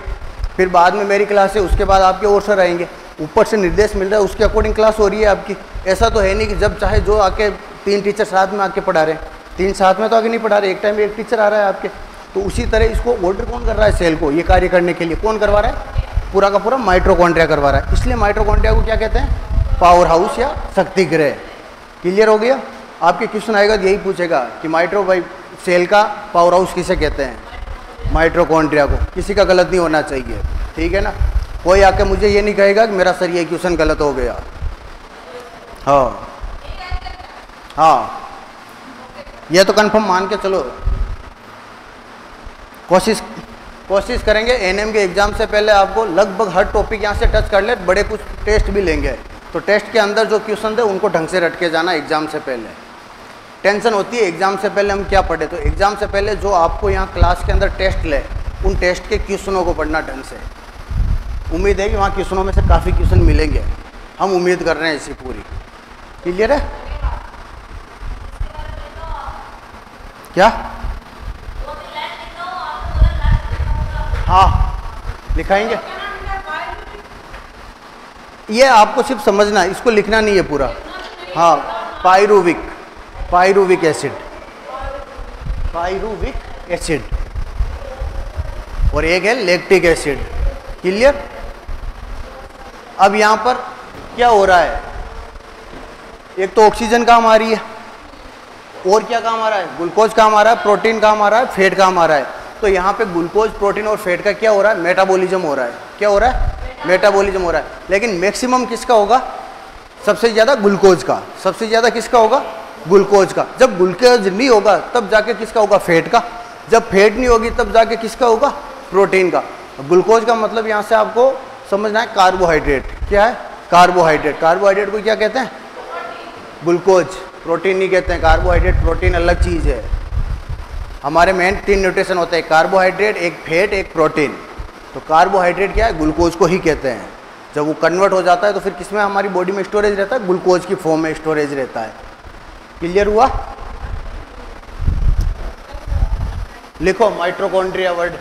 फिर बाद में मेरी क्लास है, उसके बाद आपके और सर आएंगे। ऊपर से निर्देश मिल रहा है, उसके अकॉर्डिंग क्लास हो रही है आपकी। ऐसा तो है नहीं कि जब चाहे जो आके 3 टीचर साथ में आके पढ़ा रहे हैं, 3 साथ में तो आगे नहीं पढ़ा रहे, एक टाइम में एक टीचर आ रहा है आपके। तो उसी तरह इसको ऑर्डर कौन कर रहा है, सेल को ये कार्य करने के लिए कौन करवा रहा है, पूरा का पूरा माइटोकॉन्ड्रिया करवा रहा है। इसलिए माइटोकॉन्ड्रिया को क्या कहते हैं, पावर हाउस या शक्ति गृह। क्लियर हो गया। आपके क्वेश्चन आएगा तो यही पूछेगा कि भाई सेल का पावर हाउस किसे कहते हैं, माइटोकॉन्ड्रिया को। किसी का गलत नहीं होना चाहिए, ठीक है ना। कोई आके मुझे ये नहीं कहेगा कि मेरा सर ये क्वेश्चन गलत हो गया। हाँ हाँ, ये तो कंफर्म मान के चलो। कोशिश करेंगे एनएम के एग्जाम से पहले आपको लगभग हर टॉपिक यहाँ से टच कर ले। बड़े कुछ टेस्ट भी लेंगे, तो टेस्ट के अंदर जो क्वेश्चन थे उनको ढंग से रट के जाना एग्जाम से पहले। टेंशन होती है एग्ज़ाम से पहले हम क्या पढ़े। तो एग्ज़ाम से पहले जो आपको यहाँ क्लास के अंदर टेस्ट ले, उन टेस्ट के क्वेश्चनों को पढ़ना ढंग से। उम्मीद है कि वहाँ क्वेश्चनों में से काफ़ी क्वेश्चन मिलेंगे, हम उम्मीद कर रहे हैं इसी पूरी। क्लियर है क्या? हाँ लिखाएंगे, ये आपको सिर्फ समझना है, इसको लिखना नहीं है पूरा। हाँ पायरुविक एसिड और एक है लैक्टिक एसिड। क्लियर? अब यहाँ पर क्या हो रहा है, एक तो ऑक्सीजन काम आ रही है, और क्या काम आ रहा है, ग्लूकोज काम आ रहा है, प्रोटीन काम आ रहा है, फैट काम आ रहा है। तो यहाँ पे ग्लूकोज, प्रोटीन और फैट का क्या हो रहा है, मेटाबॉलिज्म हो रहा है। क्या हो रहा है? मेटाबॉलिज्म हो रहा है। लेकिन मैक्सिमम किसका होगा? सबसे ज़्यादा ग्लूकोज का। सबसे ज़्यादा किसका होगा? ग्लूकोज का। जब ग्लूकोज नहीं होगा तब जाके किसका होगा? फैट का। जब फैट नहीं होगी तब जाके किसका होगा? प्रोटीन का। ग्लूकोज का मतलब यहाँ से आपको समझना है कार्बोहाइड्रेट। क्या है? कार्बोहाइड्रेट। कार्बोहाइड्रेट को क्या कहते हैं? ग्लूकोज। प्रोटीन नहीं कहते हैं, कार्बोहाइड्रेट प्रोटीन अलग चीज़ है। हमारे मेन 3 न्यूट्रिशन होते हैं, कार्बोहाइड्रेट, एक फैट, एक प्रोटीन। तो कार्बोहाइड्रेट क्या है? ग्लूकोज को ही कहते हैं। जब वो कन्वर्ट हो जाता है तो फिर किसमें हमारी बॉडी में स्टोरेज रहता है? ग्लूकोज की फॉर्म में स्टोरेज रहता है। क्लियर हुआ? लिखो mitochondria word.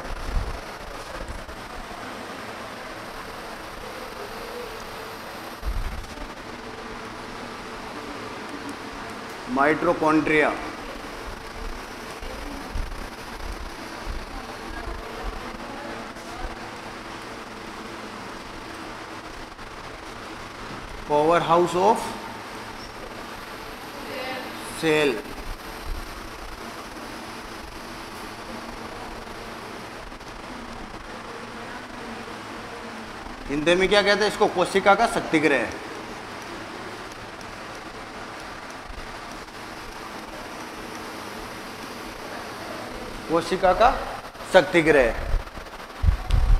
Mitochondria power house of cell. Hindi में क्या कहते हैं इसको? कोशिका का शक्तिगृह। कोशिका का शक्तिगृह।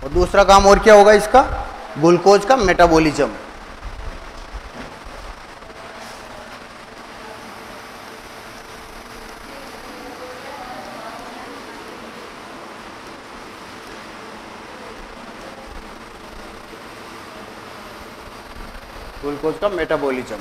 और दूसरा काम और क्या होगा इसका? ग्लूकोज का मेटाबॉलिज्म। ग्लूकोज का मेटाबॉलिज्म।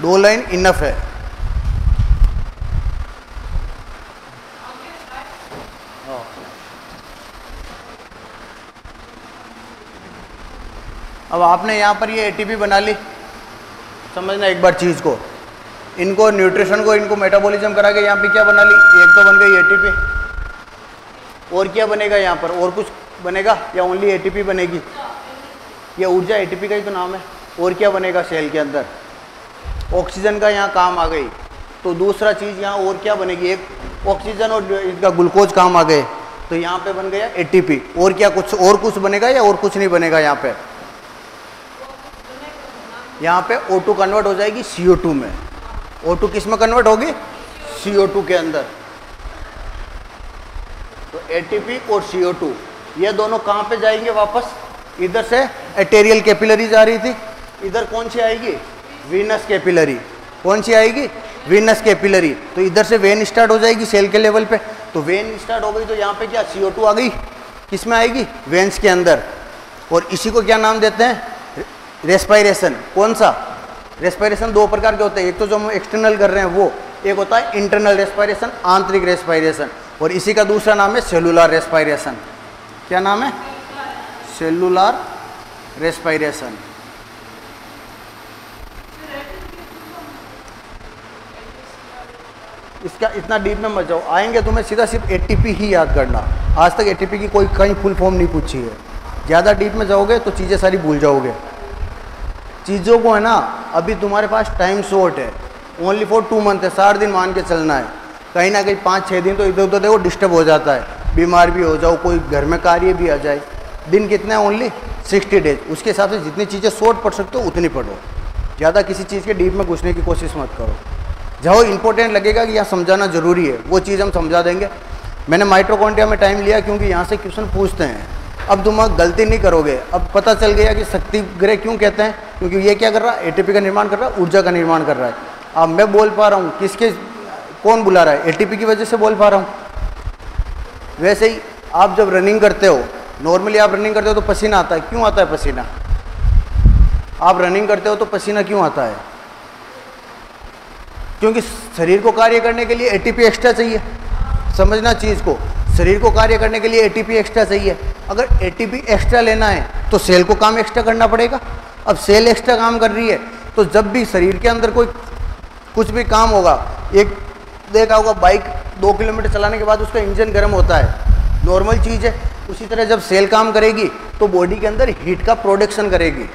दो लाइन इनफ है। अब आपने यहाँ पर ये एटीपी बना ली। समझना एक बार चीज़ को, इनको न्यूट्रिशन को, इनको मेटाबॉलिज्म करा के यहाँ पे क्या बना ली? एक तो बन गई एटीपी। और क्या बनेगा यहाँ पर? और कुछ बनेगा या ओनली एटीपी बनेगी? ये ऊर्जा एटीपी का ही तो नाम है। और क्या बनेगा सेल के अंदर? ऑक्सीजन का यहाँ काम आ गई। तो दूसरा चीज़ यहाँ और क्या बनेगी? एक ऑक्सीजन और इसका ग्लूकोज काम आ गए, तो यहाँ पे बन गया एटीपी। और क्या कुछ बनेगा या और कुछ नहीं बनेगा? यहाँ पे O2 कन्वर्ट हो जाएगी CO2 में। O2 किस में कन्वर्ट होगी? CO2 के अंदर। तो एटीपी और CO2 ये दोनों कहाँ पे जाएंगे वापस? इधर से एटेरियल कैपिलरी जा रही थी, इधर कौन सी आएगी? Venous capillary. कौन सी आएगी? Venous capillary. तो इधर से वेन स्टार्ट हो जाएगी सेल के लेवल पे। तो वेन स्टार्ट हो गई तो यहाँ पे क्या? CO2 आ गई। किस में आएगी? वेन्स के अंदर। और इसी को क्या नाम देते हैं? रेस्पायरेशन। कौन सा? रेस्पायरेशन दो प्रकार के होते हैं, एक तो जो हम एक्सटर्नल कर रहे हैं वो, एक होता है इंटरनल रेस्पायरेशन, आंतरिक रेस्पायरेशन, और इसी का दूसरा नाम है सेलुलर रेस्पायरेशन। क्या नाम है? Cellular respiration. इसका इतना डीप में मत जाओ, आएंगे तुम्हें सीधा सिर्फ एटीपी ही याद करना। आज तक एटीपी की कोई कहीं फुल फॉर्म नहीं पूछी है। ज़्यादा डीप में जाओगे तो चीज़ें सारी भूल जाओगे। चीज़ों को है ना, अभी तुम्हारे पास टाइम शॉर्ट है, ओनली फॉर 2 मंथ है, 60 दिन मान के चलना है। कहीं ना कहीं 5-6 दिन तो इधर उधर देखो डिस्टर्ब हो जाता है, बीमार भी हो जाओ, कोई घर में कार्य भी आ जाए। दिन कितना है? Only 60 days. उसके हिसाब से जितनी चीज़ें शॉर्ट पढ़ सकते हो उतनी पढ़ो, ज़्यादा किसी चीज़ के डीप में घुसने की कोशिश मत करो। जहाँ इंपॉर्टेंट लगेगा कि यहाँ समझाना जरूरी है वो चीज़ हम समझा देंगे। मैंने माइटोकॉन्ड्रिया में टाइम लिया क्योंकि यहाँ से क्वेश्चन पूछते हैं। अब तुम गलती नहीं करोगे। अब पता चल गया कि शक्ति ग्रह क्यों कहते हैं, क्योंकि ये क्या कर रहा है? एटीपी का निर्माण कर रहा है, ऊर्जा का निर्माण कर रहा है। अब मैं बोल पा रहा हूँ, किसके, कौन बुला रहा है? एटीपी की वजह से बोल पा रहा हूँ। वैसे ही आप जब रनिंग करते हो, नॉर्मली आप रनिंग करते हो तो पसीना आता है। क्यों आता है पसीना? आप रनिंग करते हो तो पसीना क्यों आता है? क्योंकि शरीर को कार्य करने के लिए एटीपी एक्स्ट्रा चाहिए। समझना चीज़ को, शरीर को कार्य करने के लिए एटीपी एक्स्ट्रा चाहिए। अगर एटीपी एक्स्ट्रा लेना है तो सेल को काम एक्स्ट्रा करना पड़ेगा। अब सेल एक्स्ट्रा काम कर रही है तो जब भी शरीर के अंदर कोई कुछ भी काम होगा, एक देखा होगा बाइक 2 किलोमीटर चलाने के बाद उसका इंजन गर्म होता है, नॉर्मल चीज़ है। उसी तरह जब सेल काम करेगी तो बॉडी के अंदर हीट का प्रोडक्शन करेगी।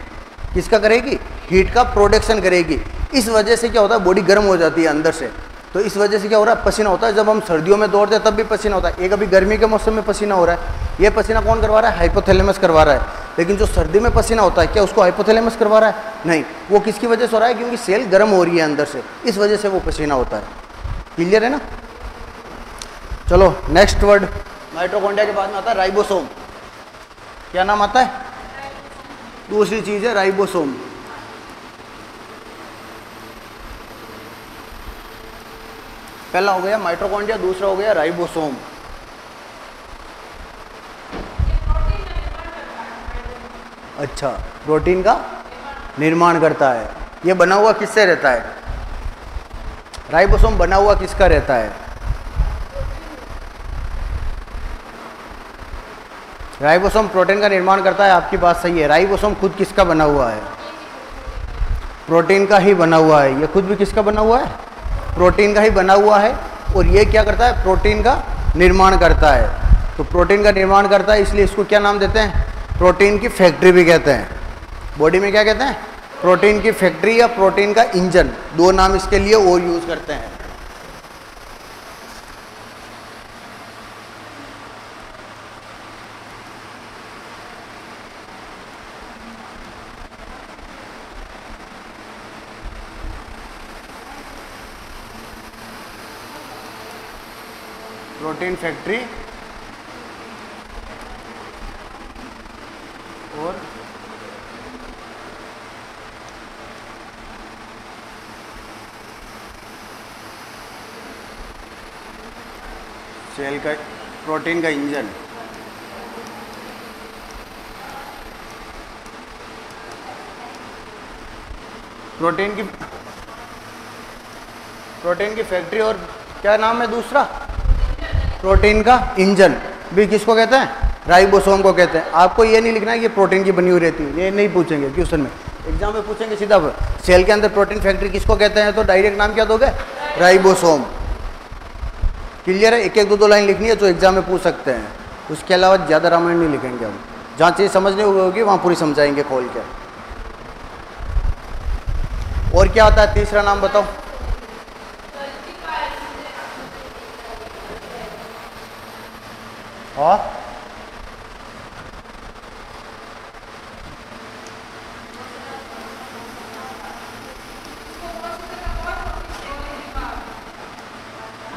किसका करेगी? हीट का प्रोडक्शन करेगी। इस वजह से क्या होता है? बॉडी गर्म हो जाती है अंदर से। तो इस वजह से क्या हो रहा है? पसीना होता है। जब हम सर्दियों में दौड़ते हैं तब भी पसीना होता है। एक अभी गर्मी के मौसम में पसीना हो रहा है, ये पसीना कौन करवा रहा है? हाइपोथैलेमस करवा रहा है। लेकिन जो सर्दी में पसीना होता है, क्या उसको हाइपोथैलेमस करवा रहा है? नहीं, वो किसकी वजह से हो रहा है? क्योंकि सेल गर्म हो रही है अंदर से, इस वजह से वो पसीना होता है। क्लियर है ना? चलो नेक्स्ट वर्ड, माइटोकॉन्ड्रिया के बाद में आता है राइबोसोम। क्या नाम आता है? दूसरी चीज है राइबोसोम। पहला हो गया माइटोकॉन्ड्रिया, दूसरा हो गया राइबोसोम। अच्छा, प्रोटीन का निर्माण करता है। ये बना हुआ किससे रहता है? राइबोसोम बना हुआ किसका रहता है? राइबोसोम प्रोटीन का निर्माण करता है, आपकी बात सही है। राइबोसोम खुद किसका बना हुआ है? प्रोटीन का ही बना हुआ है। ये खुद भी किसका बना हुआ है? प्रोटीन का ही बना हुआ है। और ये क्या करता है? प्रोटीन का निर्माण करता है। तो प्रोटीन का निर्माण करता है, इसलिए इसको क्या नाम देते हैं? प्रोटीन की फैक्ट्री भी कहते हैं। बॉडी में क्या कहते हैं? प्रोटीन की फैक्ट्री या प्रोटीन का इंजन, दो नाम इसके लिए और यूज करते हैं। प्रोटीन फैक्ट्री और सेल का, प्रोटीन का इंजन। प्रोटीन की फैक्ट्री और क्या नाम है दूसरा? प्रोटीन का इंजन भी किसको कहते हैं? राइबोसोम को कहते हैं। आपको ये नहीं लिखना है कि प्रोटीन की बनी हुई रहती है, ये नहीं पूछेंगे क्वेश्चन में। एग्जाम में पूछेंगे सीधा, सेल के अंदर प्रोटीन फैक्ट्री किसको कहते हैं, तो डायरेक्ट नाम क्या दोगे? राइबोसोम। क्लियर है? एक एक दो लाइन लिखनी है जो एग्जाम में पूछ सकते हैं। उसके अलावा ज़्यादा रामायण नहीं लिखेंगे हम। जहाँ चीज़ समझने होगी वहाँ पूरी समझाएंगे खोल के। और क्या आता है? तीसरा नाम बताओ। हाँ,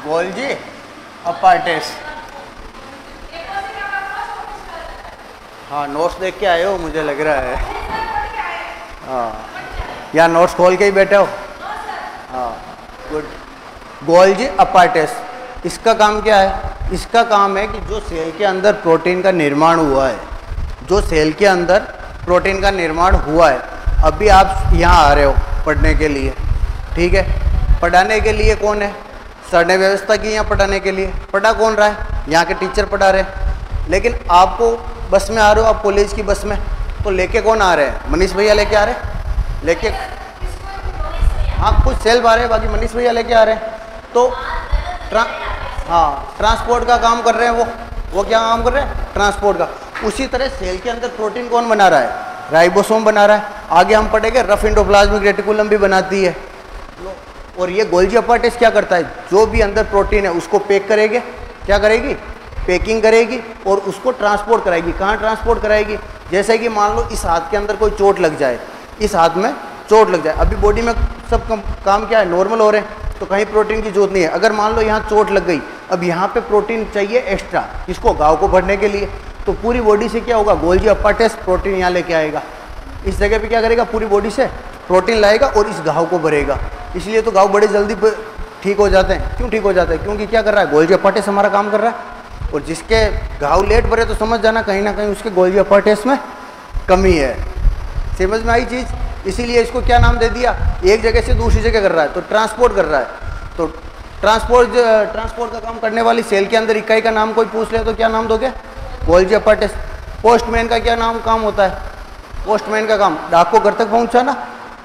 गोल्जी अपार्टेस। हाँ, नोट्स देख के आए हो मुझे लग रहा है। हाँ, या नोट्स खोल के ही बैठे हो? हाँ, गुड। गोल्जी अपार्टेस, इसका काम क्या है? इसका काम है कि जो सेल के अंदर प्रोटीन का निर्माण हुआ है, जो सेल के अंदर प्रोटीन का निर्माण हुआ है, अभी आप यहाँ आ रहे हो पढ़ने के लिए, ठीक है? पढ़ाने के लिए कौन है? सर ने व्यवस्था की यहाँ पढ़ाने के लिए। पढ़ा कौन रहा है? यहाँ के टीचर पढ़ा रहे हैं। लेकिन आपको बस में आ रहे हो, आप कॉलेज की बस में, तो लेके कौन आ रहे हैं? मनीष भैया लेके आ रहे हैं। लेके हाँ, कुछ सेल आ रहे हैं, बाकी मनीष भैया लेके आ रहे हैं। तो हाँ, ट्रांसपोर्ट का काम कर रहे हैं वो क्या काम कर रहे हैं? ट्रांसपोर्ट का। उसी तरह सेल के अंदर प्रोटीन कौन बना रहा है? राइबोसोम बना रहा है। आगे हम पढ़ेंगे रफ एंडोप्लाज्मिक रेटिकुलम भी बनाती है। और ये गोल्जी अपार्टिस क्या करता है, जो भी अंदर प्रोटीन है उसको पैक करेगी, क्या करेगी, पैकिंग करेगी और उसको ट्रांसपोर्ट कराएगी। कहाँ ट्रांसपोर्ट कराएगी, जैसे कि मान लो इस हाथ के अंदर कोई चोट लग जाए, इस हाथ में चोट लग जाए, अभी बॉडी में सब काम क्या है, नॉर्मल हो रहे हैं, तो कहीं प्रोटीन की जरूरत नहीं है। अगर मान लो यहाँ चोट लग गई, अब यहाँ पे प्रोटीन चाहिए एक्स्ट्रा, इसको घाव को भरने के लिए, तो पूरी बॉडी से क्या होगा, गोल्जी अपार्टिस प्रोटीन यहाँ लेके आएगा, इस जगह पे क्या करेगा, पूरी बॉडी से प्रोटीन लाएगा और इस घाव को भरेगा। इसलिए तो घाव बड़े जल्दी ठीक हो जाते हैं। क्यों ठीक हो जाते हैं, क्योंकि क्या कर रहा है, गोल्जी अपार्टिस हमारा काम कर रहा है। और जिसके घाव लेट भरे तो समझ जाना कहीं ना कहीं उसके गोल्जी अपार्टिस में कमी है। समझ में आई चीज़, इसीलिए इसको क्या नाम दे दिया, एक जगह से दूसरी जगह कर रहा है तो ट्रांसपोर्ट कर रहा है। तो ट्रांसपोर्ट का काम करने वाली सेल के अंदर इकाई का नाम कोई पूछ ले तो क्या नाम दोगे, गोल्जी अपार्टिस। पोस्टमैन का क्या नाम काम होता है, पोस्टमैन का काम डाक को घर तक पहुंचाना,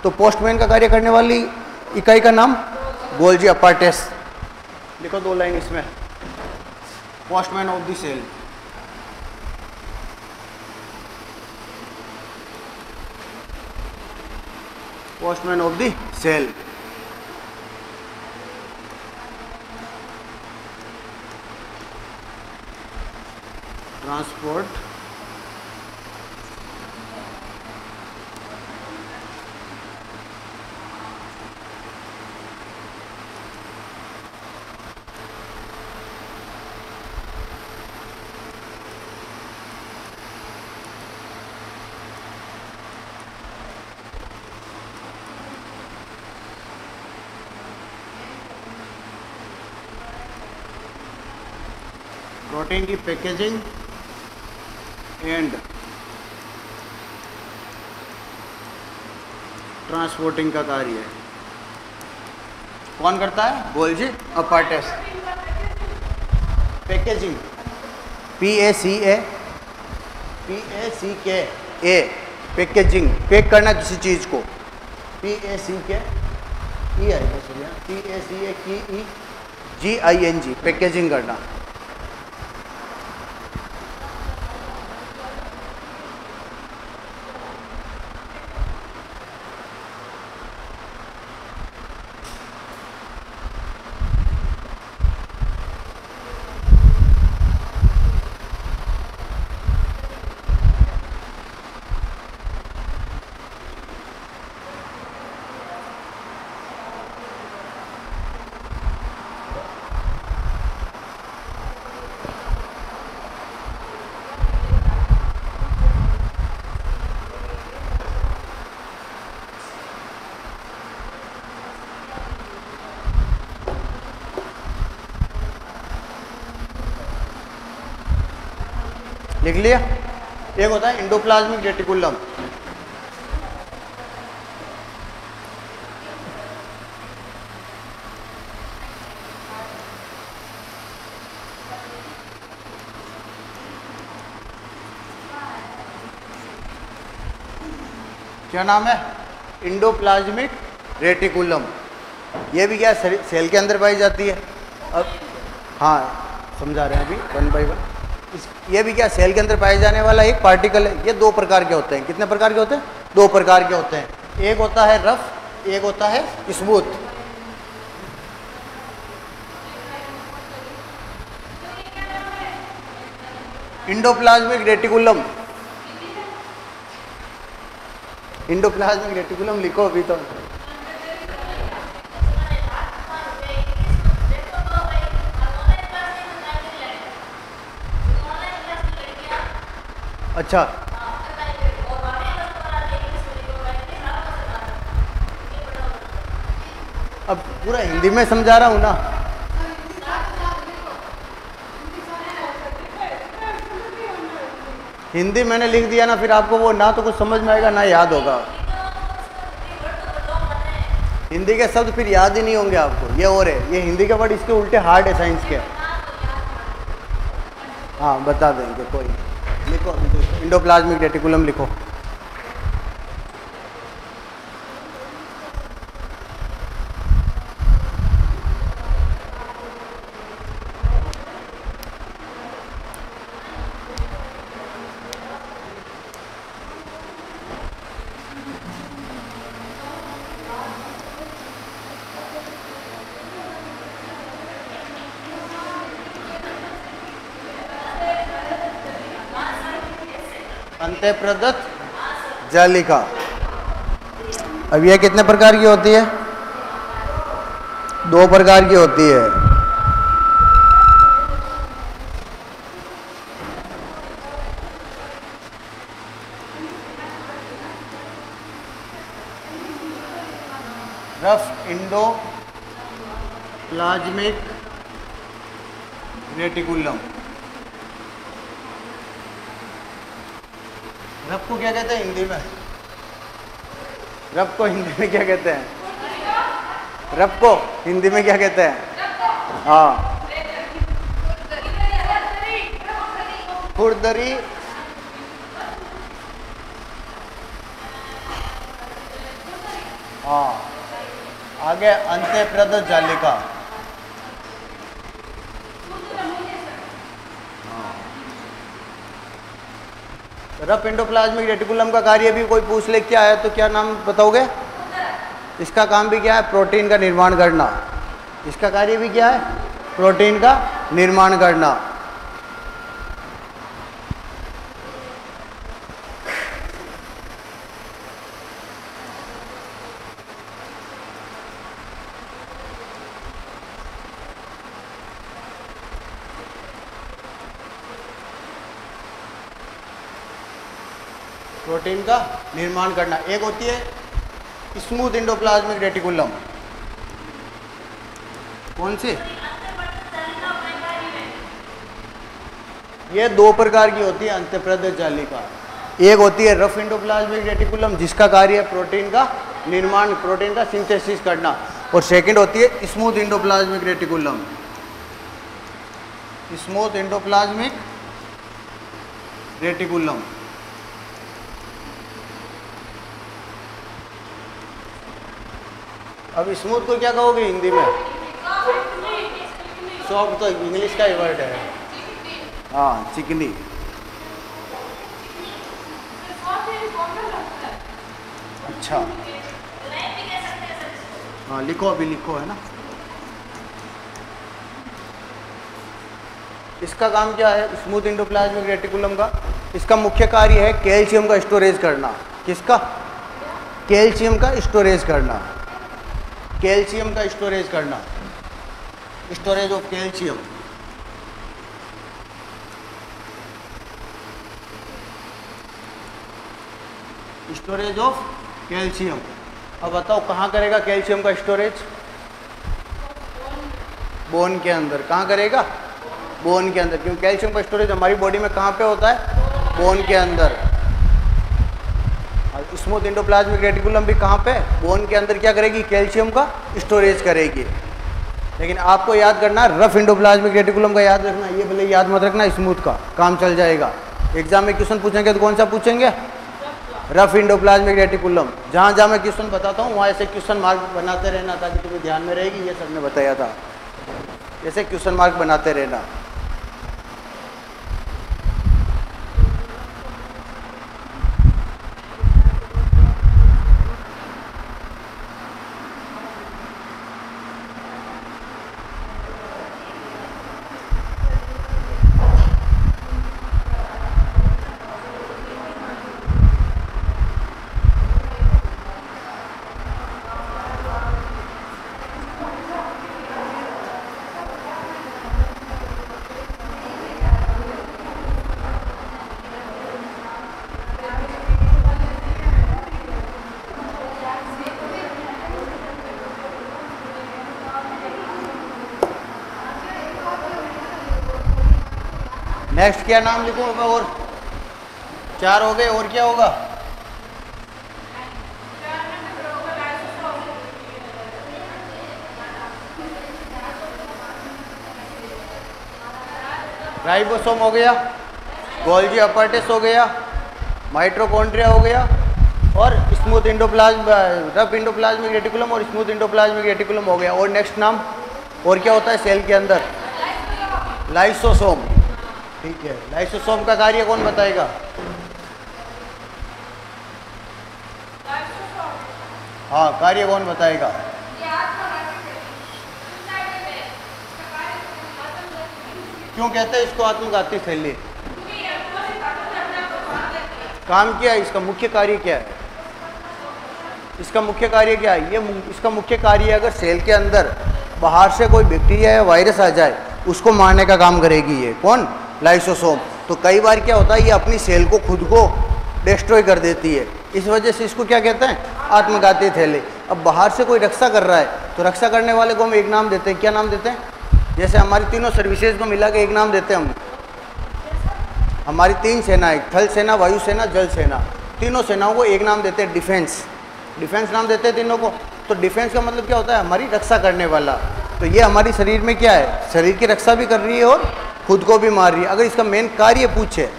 तो पोस्टमैन का कार्य करने वाली इकाई का नाम गोल्जी अपार्टिस। लिखो 2 लाइन इसमें, postman of the cell. Postman of the cell. Transport protein की पैकेजिंग एंड ट्रांसपोर्टिंग का कार्य है कौन करता है, Golgi apparatus. Packaging, PACK packaging, pack करना किसी चीज को, PACKEGING पैकेजिंग करना। लिख लिया। एक होता है एंडोप्लाज्मिक रेटिकुलम, क्या नाम है, एंडोप्लाज्मिक रेटिकुलम। ये भी क्या सेल के अंदर पाई जाती है। अब हाँ समझा रहे हैं अभी 1 बाय 1। ये भी क्या सेल के अंदर पाए जाने वाला एक पार्टिकल है। ये 2 प्रकार के होते हैं। कितने प्रकार के होते हैं, 2 प्रकार के होते हैं। एक होता है रफ, एक होता है smooth. Endoplasmic reticulum, endoplasmic reticulum लिखो अभी तो। अच्छा अब पूरा हिंदी में समझा रहा हूँ ना। हिंदी मैंने लिख दिया ना, फिर आपको वो ना तो कुछ समझ में आएगा ना याद होगा। हिंदी के शब्द फिर याद ही नहीं होंगे आपको। ये और है, ये हिंदी के वर्ड इसके उल्टे हार्ड है साइंस के। हाँ बता देंगे, कोई लिखो एंडोप्लाज्मिक रेटिकुलम लिखो। अंतःप्रदत्त जालिका। अब यह कितने प्रकार की होती है? 2 प्रकार की होती है। Rough endoplasmic reticulum. रफ को क्या कहते हैं हिंदी में? रफ को हिंदी में क्या कहते हैं? रफ को हिंदी में क्या कहते हैं? हाँ, खुरदरी। हाँ, आगे अंतःप्रदत्त जालिका। रफ एंडोप्लाज्मिक रेटिकुलम का कार्य भी कोई पूछ ले क्या है तो क्या नाम बताओगे? इसका काम भी क्या है? प्रोटीन का निर्माण करना। इसका कार्य भी क्या है? प्रोटीन का निर्माण करना। प्रोटीन का निर्माण करना। एक होती है स्मूथ एंडोप्लाज्मिक रेटिकुलम। कौन सी? ये 2 प्रकार की होती है अंतःप्रदत्त जालिका। एक होती है रफ एंडोप्लाज्मिक रेटिकुलम जिसका कार्य है प्रोटीन का निर्माण, प्रोटीन का सिंथेसिस करना, और सेकंड होती है smooth endoplasmic reticulum. Smooth endoplasmic reticulum. अब स्मूथ को क्या कहोगे हिंदी में? सॉफ्ट तो इंग्लिश का ही वर्ड है। हाँ, चिकनी। अच्छा, हाँ लिखो, अभी लिखो, है ना। इसका काम क्या है स्मूथ एंडोप्लाज्मिक रेटिकुलम का? इसका मुख्य कार्य है कैल्शियम का स्टोरेज करना। किसका? कैल्शियम का स्टोरेज करना। कैल्शियम का स्टोरेज करना, storage of calcium. Storage of calcium. अब बताओ कहाँ करेगा कैल्शियम का स्टोरेज? बोन के अंदर। कहाँ करेगा? बोन के अंदर। क्योंकि कैल्शियम का स्टोरेज हमारी बॉडी में कहाँ पे होता है? बोन के अंदर। स्मूथ एंडोप्लाज्मिक रेटिकुलम भी कहाँ पे? बोन के अंदर क्या करेगी? कैल्शियम का स्टोरेज करेगी। लेकिन आपको याद करना रफ एंडोप्लाज्मिक रेटिकुलम का याद रखना, ये भले याद मत रखना, स्मूथ का काम चल जाएगा। एग्जाम में क्वेश्चन पूछेंगे तो कौन सा पूछेंगे? Rough endoplasmic reticulum. जहाँ जहाँ मैं क्वेश्चन बताता हूँ वहाँ ऐसे क्वेश्चन मार्क बनाते रहना ताकि तुम्हें ध्यान में रहेगी। ये सर ने बताया था, ऐसे क्वेश्चन मार्क बनाते रहना। नेक्स्ट क्या नाम लिखूं? और 4 हो गए, और क्या होगा? राइबोसोम हो गया, गोल्जी अपर्टिस हो गया, माइटोकॉन्ड्रिया हो गया, और smooth endoplasm rough endoplasmic reticulum और स्मूथ एंडोप्लाज्मिक रेटिकुलम हो गया। और नेक्स्ट नाम और क्या होता है सेल के अंदर? लाइसोसोम। ठीक है, लाइसोसोम का कार्य कौन बताएगा? हाँ, कार्य कौन बताएगा? क्यों कहते हैं इसको आत्मघाती थैली? काम क्या है, इसका मुख्य कार्य क्या है, इसका मुख्य कार्य क्या है, इसका मुख्य कार्य अगर सेल के अंदर बाहर से कोई बैक्टीरिया या वायरस आ जाए उसको मारने का काम करेगी ये कौन, लाइसोसोम। तो कई बार क्या होता है ये अपनी सेल को खुद को डिस्ट्रॉय कर देती है, इस वजह से इसको क्या कहते हैं, आत्मघाती थैली। अब बाहर से कोई रक्षा कर रहा है तो रक्षा करने वाले को हम एक नाम देते हैं, क्या नाम देते हैं, जैसे हमारी तीनों सर्विसेज को मिला के एक नाम देते हैं हम, हमारी 3 सेनाएं, थल सेना, वायु सेना, जल सेना, तीनों सेनाओं को एक नाम देते हैं डिफेंस, डिफेंस नाम देते हैं तीनों को। तो डिफेंस का मतलब क्या होता है, हमारी रक्षा करने वाला। तो ये हमारी शरीर में क्या है, शरीर की रक्षा भी कर रही है और खुद को भी मार रही है। अगर इसका मेन कार्य पूछे,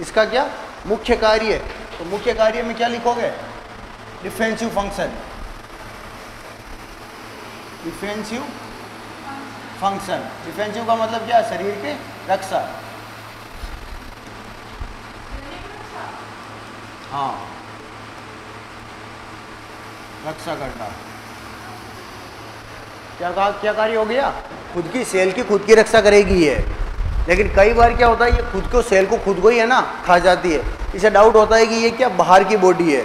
इसका क्या मुख्य कार्य है, तो मुख्य कार्य में क्या लिखोगे, defensive function, defensive function. Defensive का मतलब क्या है, शरीर की रक्षा। हाँ, रक्षा करना। क्या कहा, क्या कार्य हो गया, खुद की सेल की खुद की रक्षा करेगी ये। लेकिन कई बार क्या होता है ये खुद को, सेल को खुद को ही है ना खा जाती है। इसे डाउट होता है कि ये क्या बाहर की बॉडी है,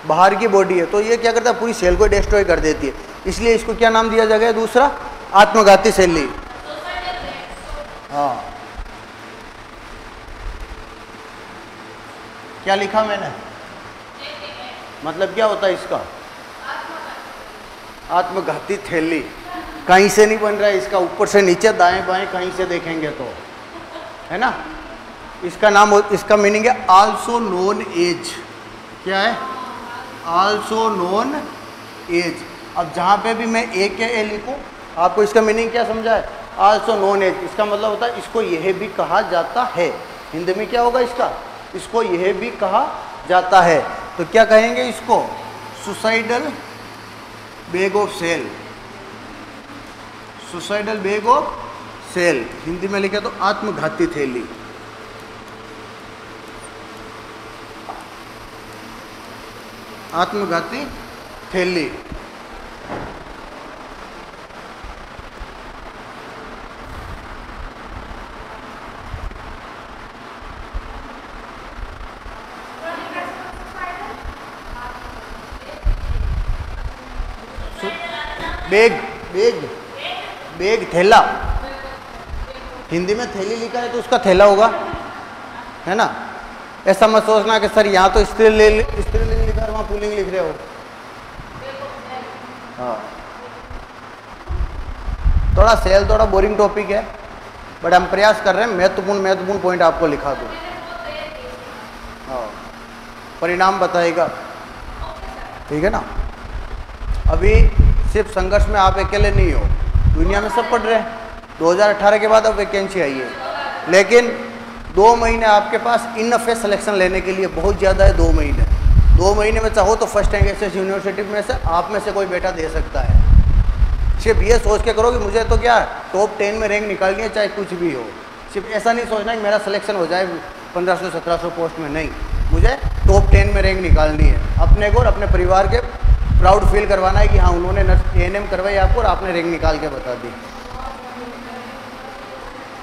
बाहर की बॉडी है, तो ये क्या करता है पूरी सेल को डिस्ट्रॉय कर देती है। इसलिए इसको क्या नाम दिया जाएगा, दूसरा आत्मघाती सेली। हाँ, क्या लिखा मैंने, मतलब क्या होता है इसका, आत्मघाती थैली। कहीं से नहीं बन रहा है इसका, ऊपर से नीचे दाएं बाएं कहीं से देखेंगे तो, है ना। इसका नाम, इसका मीनिंग है आल्सो नोन एज। क्या है, आल्सो नोन एज। अब जहाँ पे भी मैं ए के ए लिखूँ, आपको इसका मीनिंग क्या समझा है, आल्सो नोन एज। इसका मतलब होता है इसको यह भी कहा जाता है। हिंदी में क्या होगा इसका, इसको यह भी कहा जाता है। तो क्या कहेंगे इसको, suicidal bag of cell, suicidal bag of cell. Hindi में लिखे तो आत्मघाती थैली। आत्मघाती थैली। बैग, बैग, बैग थैला। हिंदी में थैली लिखा है तो उसका थैला होगा, है ना। ऐसा मत सोचना कि सर यहाँ तो स्त्रीलिंग लिखा है, वहाँ पुल्लिंग लिख रहे हो। हाँ, थोड़ा सेल थोड़ा बोरिंग टॉपिक है, बट हम प्रयास कर रहे हैं महत्वपूर्ण पॉइंट आपको लिखा दूँ। हाँ, परिणाम बताएगा, ठीक है ना। अभी सिर्फ संघर्ष में आप अकेले नहीं हो, दुनिया में सब पढ़ रहे हैं। 2018 के बाद अब वैकेंसी आई है, लेकिन 2 महीने आपके पास इनफ है सिलेक्शन लेने के लिए, बहुत ज़्यादा है 2 महीने। 2 महीने में चाहो तो फर्स्ट रैंक एसएस यूनिवर्सिटी में से आप में से कोई बेटा दे सकता है। सिर्फ ये सोच के करो कि मुझे तो क्या टॉप 10 में रैंक निकालनी है, चाहे कुछ भी हो। सिर्फ ऐसा नहीं सोचना कि मेरा सिलेक्शन हो जाए 1500-1700 पोस्ट में, नहीं, मुझे टॉप 10 में रैंक निकालनी है। अपने को और अपने परिवार के प्राउड फील करवाना है कि हाँ उन्होंने एएनएम करवाई आपको और आपने रैंक निकाल के बता दी।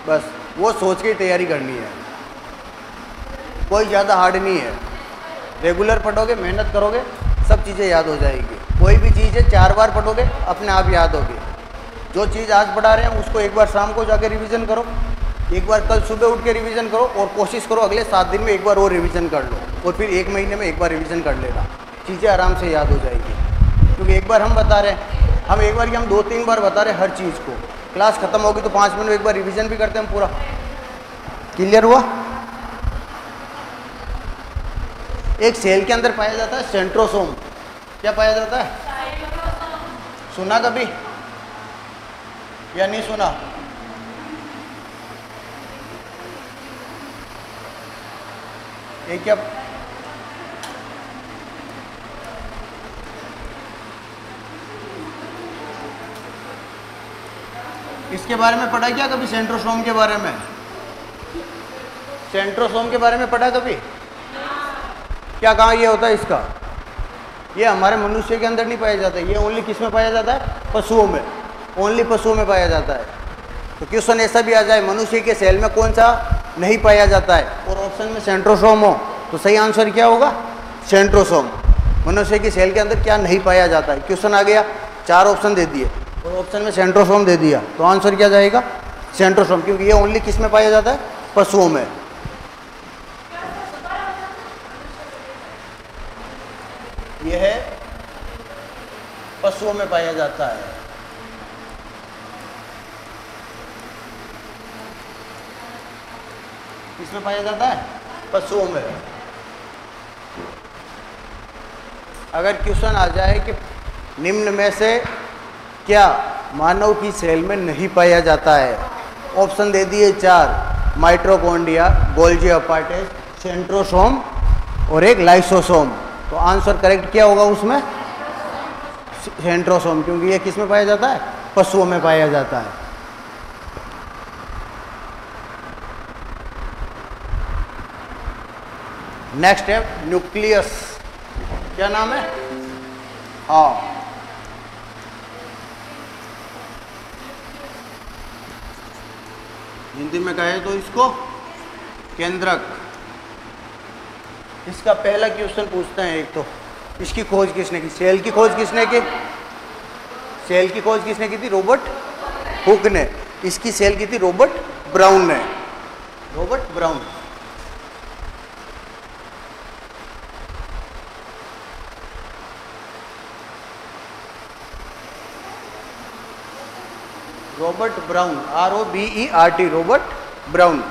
बस वो सोच के तैयारी करनी है, कोई ज़्यादा हार्ड नहीं है। रेगुलर पढ़ोगे, मेहनत करोगे, सब चीज़ें याद हो जाएगी। कोई भी चीज़ है 4 बार पढ़ोगे अपने आप याद होगी। जो चीज़ आज पढ़ा रहे हैं उसको एक बार शाम को जाके रिवीजन करो, एक बार कल सुबह उठ के रिवीजन करो, और कोशिश करो अगले 7 दिन में एक बार और रिवीजन कर लो, और फिर 1 महीने में एक बार रिवीजन कर लेना, चीज़ें आराम से याद हो जाएगी। क्योंकि एक बार हम बता रहे हैं, हम एक बार कि हम 2-3 बार बता रहे हैं हर चीज़ को। क्लास खत्म होगी तो 5 मिनट में एक बार रिवीजन भी करते हैं हम पूरा। क्लियर हुआ। एक सेल के अंदर पाया जाता है सेंट्रोसोम। क्या पाया जाता है, सुना कभी या नहीं सुना? एक क्या, इसके बारे में पढ़ा क्या कभी, सेंट्रोसोम के बारे में? सेंट्रोसोम के बारे में पढ़ा कभी? क्या कहा ये होता है इसका? ये हमारे मनुष्य के अंदर नहीं पाया जाता है, ये ओनली किस में पाया जाता है, पशुओं में, ओनली पशुओं में पाया जाता है। तो क्वेश्चन ऐसा भी आ जाए मनुष्य के सेल में कौन सा नहीं पाया जाता है, और ऑप्शन में सेंट्रोसोम हो तो सही आंसर क्या होगा? सेंट्रोसोम। मनुष्य की सेल के अंदर क्या नहीं पाया जाता है? क्वेश्चन आ गया, 4 ऑप्शन दे दिए और ऑप्शन में सेंट्रोसोम दे दिया, तो आंसर क्या जाएगा? सेंट्रोसोम, क्योंकि ये ओनली किस में पाया जाता है? पशुओं में। यह पशुओं में पाया जाता है। किसमें पाया जाता है? पशुओं में। अगर क्वेश्चन आ जाए कि निम्न में से क्या मानव की सेल में नहीं पाया जाता है, ऑप्शन दे दिए 4, माइटोकॉन्ड्रिया, गोल्जी अपार्टेस, सेंट्रोसोम और एक लाइसोसोम, तो आंसर करेक्ट क्या होगा उसमें? सेंट्रोसोम, क्योंकि ये किस में पाया जाता है? पशुओं में पाया जाता है। नेक्स्ट है न्यूक्लियस। क्या नाम है? हाँ, हिंदी में कहे तो इसको केंद्रक। इसका पहला क्वेश्चन पूछते हैं एक, तो इसकी खोज किसने की? सेल की खोज किसने की? सेल की खोज किसने की थी? रॉबर्ट हुक ने। इसकी सेल की थी रॉबर्ट ब्राउन ने। Robert brown. Robert brown, ROBERT, Robert brown.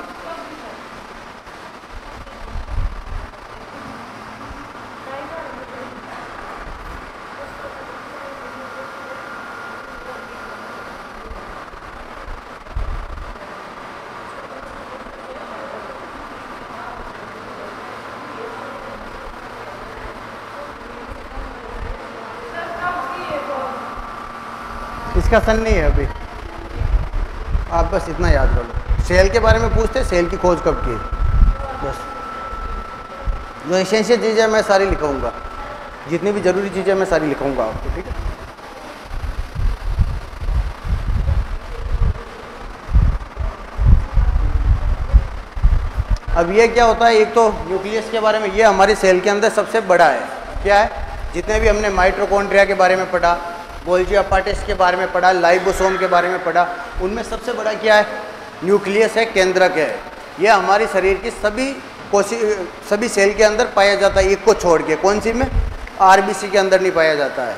इसका सन नहीं है अभी, आप बस इतना याद कर लो। सेल के बारे में पूछते, सेल की खोज कब की? बस जो एसेंशियल चीज़ें मैं सारी लिखाऊंगा, जितनी भी जरूरी चीज़ें मैं सारी लिखाऊंगा आपको, ठीक है? अब ये क्या होता है, एक तो न्यूक्लियस के बारे में, ये हमारी सेल के अंदर सबसे बड़ा है। क्या है? जितने भी हमने माइटोकॉन्ड्रिया के बारे में पढ़ा, गोल्जी अपार्टेस के बारे में पढ़ा, लाइसोसोम के बारे में पढ़ा, उनमें सबसे बड़ा क्या है? न्यूक्लियस है, केंद्रक है। यह हमारी शरीर की सभी सेल के अंदर पाया जाता है, एक को छोड़ के। कौन सी में? RBC के अंदर नहीं पाया जाता है।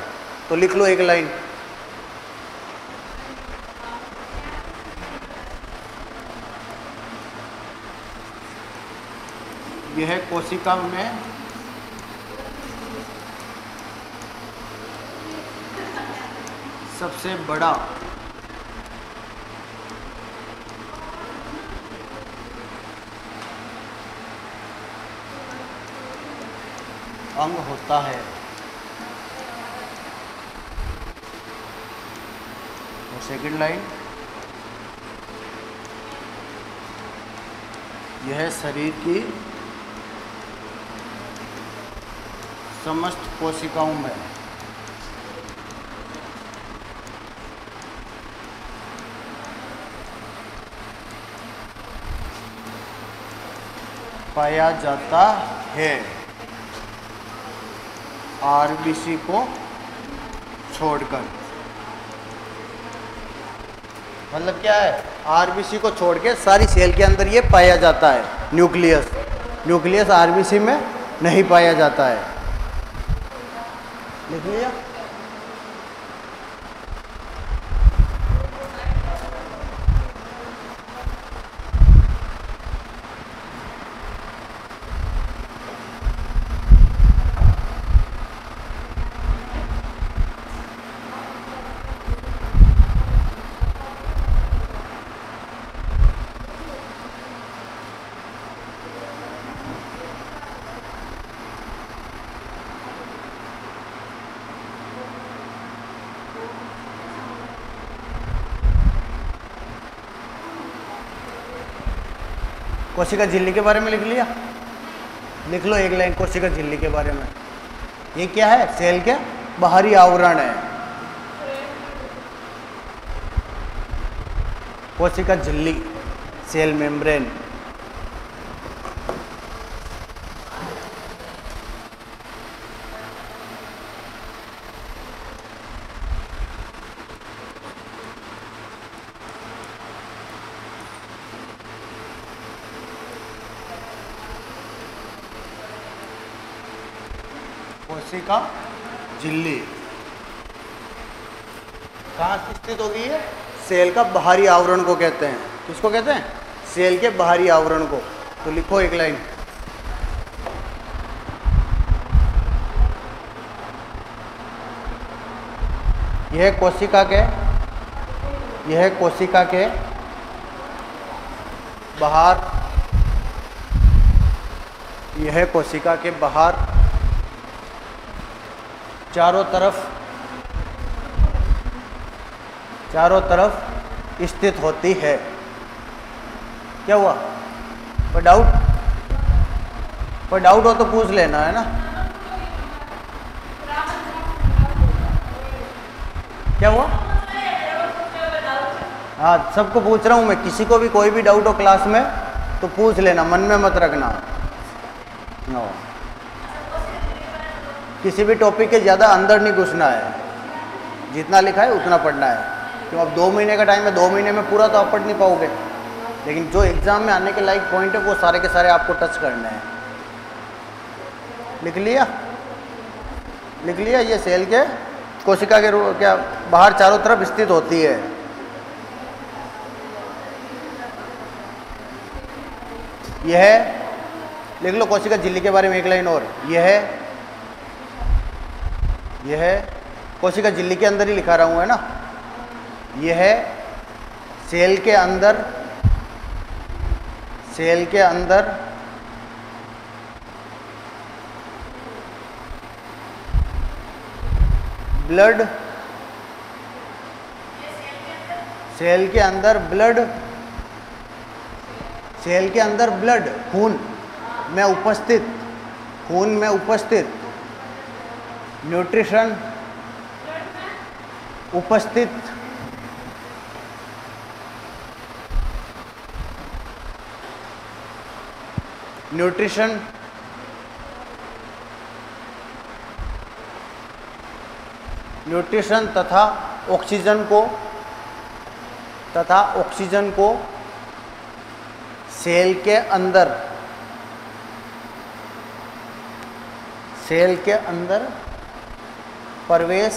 तो लिख लो एक लाइन, यह कोशिका में सबसे बड़ा अंग होता है। और सेकंड लाइन, यह शरीर की समस्त कोशिकाओं में पाया जाता है, RBC को छोड़कर। मतलब क्या है? RBC को छोड़ के सारी सेल के अंदर ये पाया जाता है, न्यूक्लियस। न्यूक्लियस RBC में नहीं पाया जाता है। लिख लिया? कोशिका झिल्ली के बारे में लिख लिया? लिख लो एक लाइन कोशिका झिल्ली के बारे में। ये क्या है? सेल के बाहरी आवरण है। कोशिका झिल्ली, सेल मेम्ब्रेन। कोशिका झिल्ली कहाँ स्थित होगी? है सेल का बाहरी आवरण को कहते हैं। किसको कहते हैं? सेल के बाहरी आवरण को। तो लिखो एक लाइन, यह कोशिका के बाहर, यह कोशिका के बाहर चारों तरफ स्थित होती है। क्या हुआ? कोई डाउट हो तो पूछ लेना, है ना? क्या हुआ? हाँ, सबको पूछ रहा हूँ मैं, किसी को भी कोई भी डाउट हो क्लास में तो पूछ लेना, मन में मत रखना। किसी भी टॉपिक के ज़्यादा अंदर नहीं घुसना है, जितना लिखा है उतना पढ़ना है। क्यों? अब 2 महीने का टाइम है, 2 महीने में पूरा तो आप पढ़ नहीं पाओगे, लेकिन जो एग्ज़ाम में आने के लायक पॉइंट है वो सारे के सारे आपको टच करने हैं। लिख लिया? ये सेल के कोशिका के क्या बाहर चारों तरफ स्थित होती है। यह लिख लो कोशिका झिल्ली के बारे में एक लाइन और। यह कोशिका झिल्ली के अंदर ही लिखा रहा हूँ, है ना? यह सेल के अंदर ब्लड, सेल के अंदर ब्लड, खून में उपस्थित न्यूट्रिशन उपस्थित न्यूट्रिशन तथा ऑक्सीजन को सेल के अंदर प्रवेश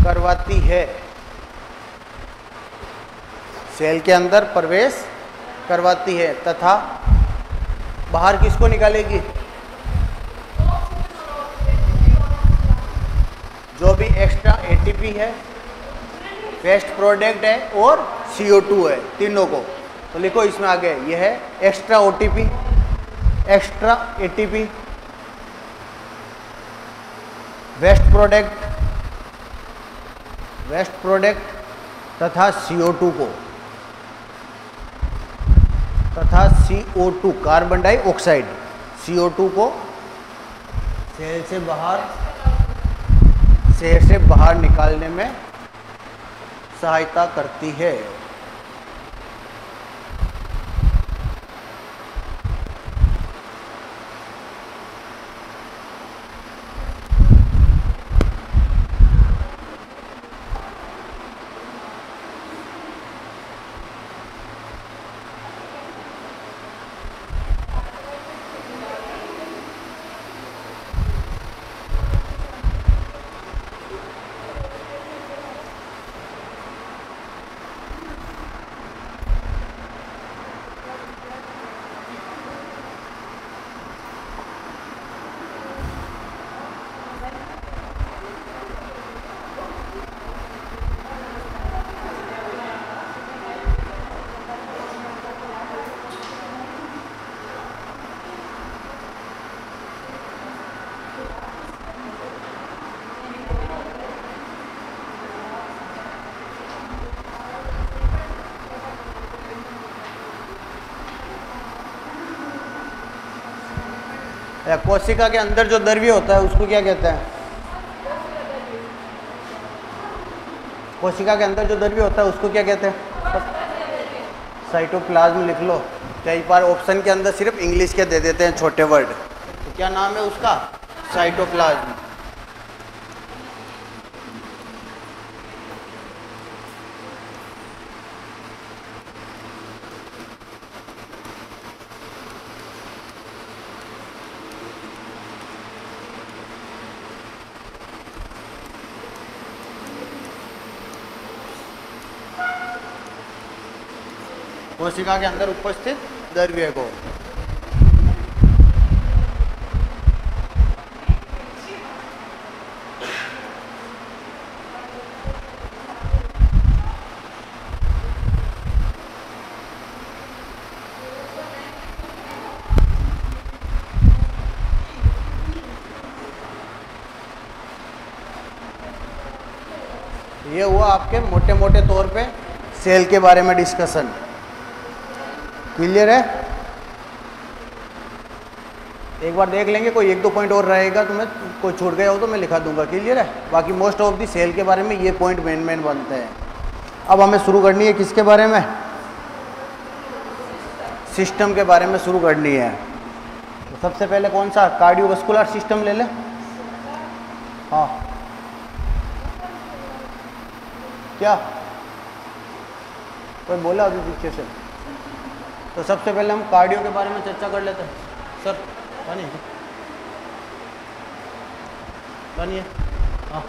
करवाती है। सेल के अंदर प्रवेश करवाती है तथा बाहर किसको निकालेगी? जो भी एक्स्ट्रा एटीपी है, वेस्ट प्रोडक्ट है और CO2 है, तीनों को। तो लिखो इसमें आगे, यह है एक्स्ट्रा एटीपी, वेस्ट प्रोडक्ट तथा CO2 कार्बन डाइऑक्साइड, CO2 को सेल से बाहर निकालने में सहायता करती है। कोशिका के अंदर जो द्रव्य होता है उसको क्या कहते हैं? कोशिका के अंदर जो द्रव्य होता है उसको क्या कहते हैं? साइटोप्लाज्म लिख लो। कई बार ऑप्शन के अंदर सिर्फ इंग्लिश के दे देते हैं छोटे वर्ड, तो क्या नाम है उसका? साइटोप्लाज्म। कोशिका के अंदर उपस्थित द्रव्य को। ये हुआ आपके मोटे मोटे तौर पे सेल के बारे में डिस्कशन। क्लियर है? एक बार देख लेंगे, कोई एक दो पॉइंट और रहेगा तो मैं कोई छूट गया हो तो मैं लिखा दूंगा। क्लियर है? बाकी मोस्ट ऑफ दी सेल के बारे में ये पॉइंट मेन बनते हैं। अब हमें शुरू करनी है किसके बारे में? सिस्टम के बारे में शुरू करनी है। तो सबसे पहले कौन सा? कार्डियोवास्कुलर सिस्टम ले ले। हाँ, क्या कोई बोला अभी पीछे से? तो सबसे पहले हम कार्डियो के बारे में चर्चा कर लेते हैं। सर बनिए, हाँ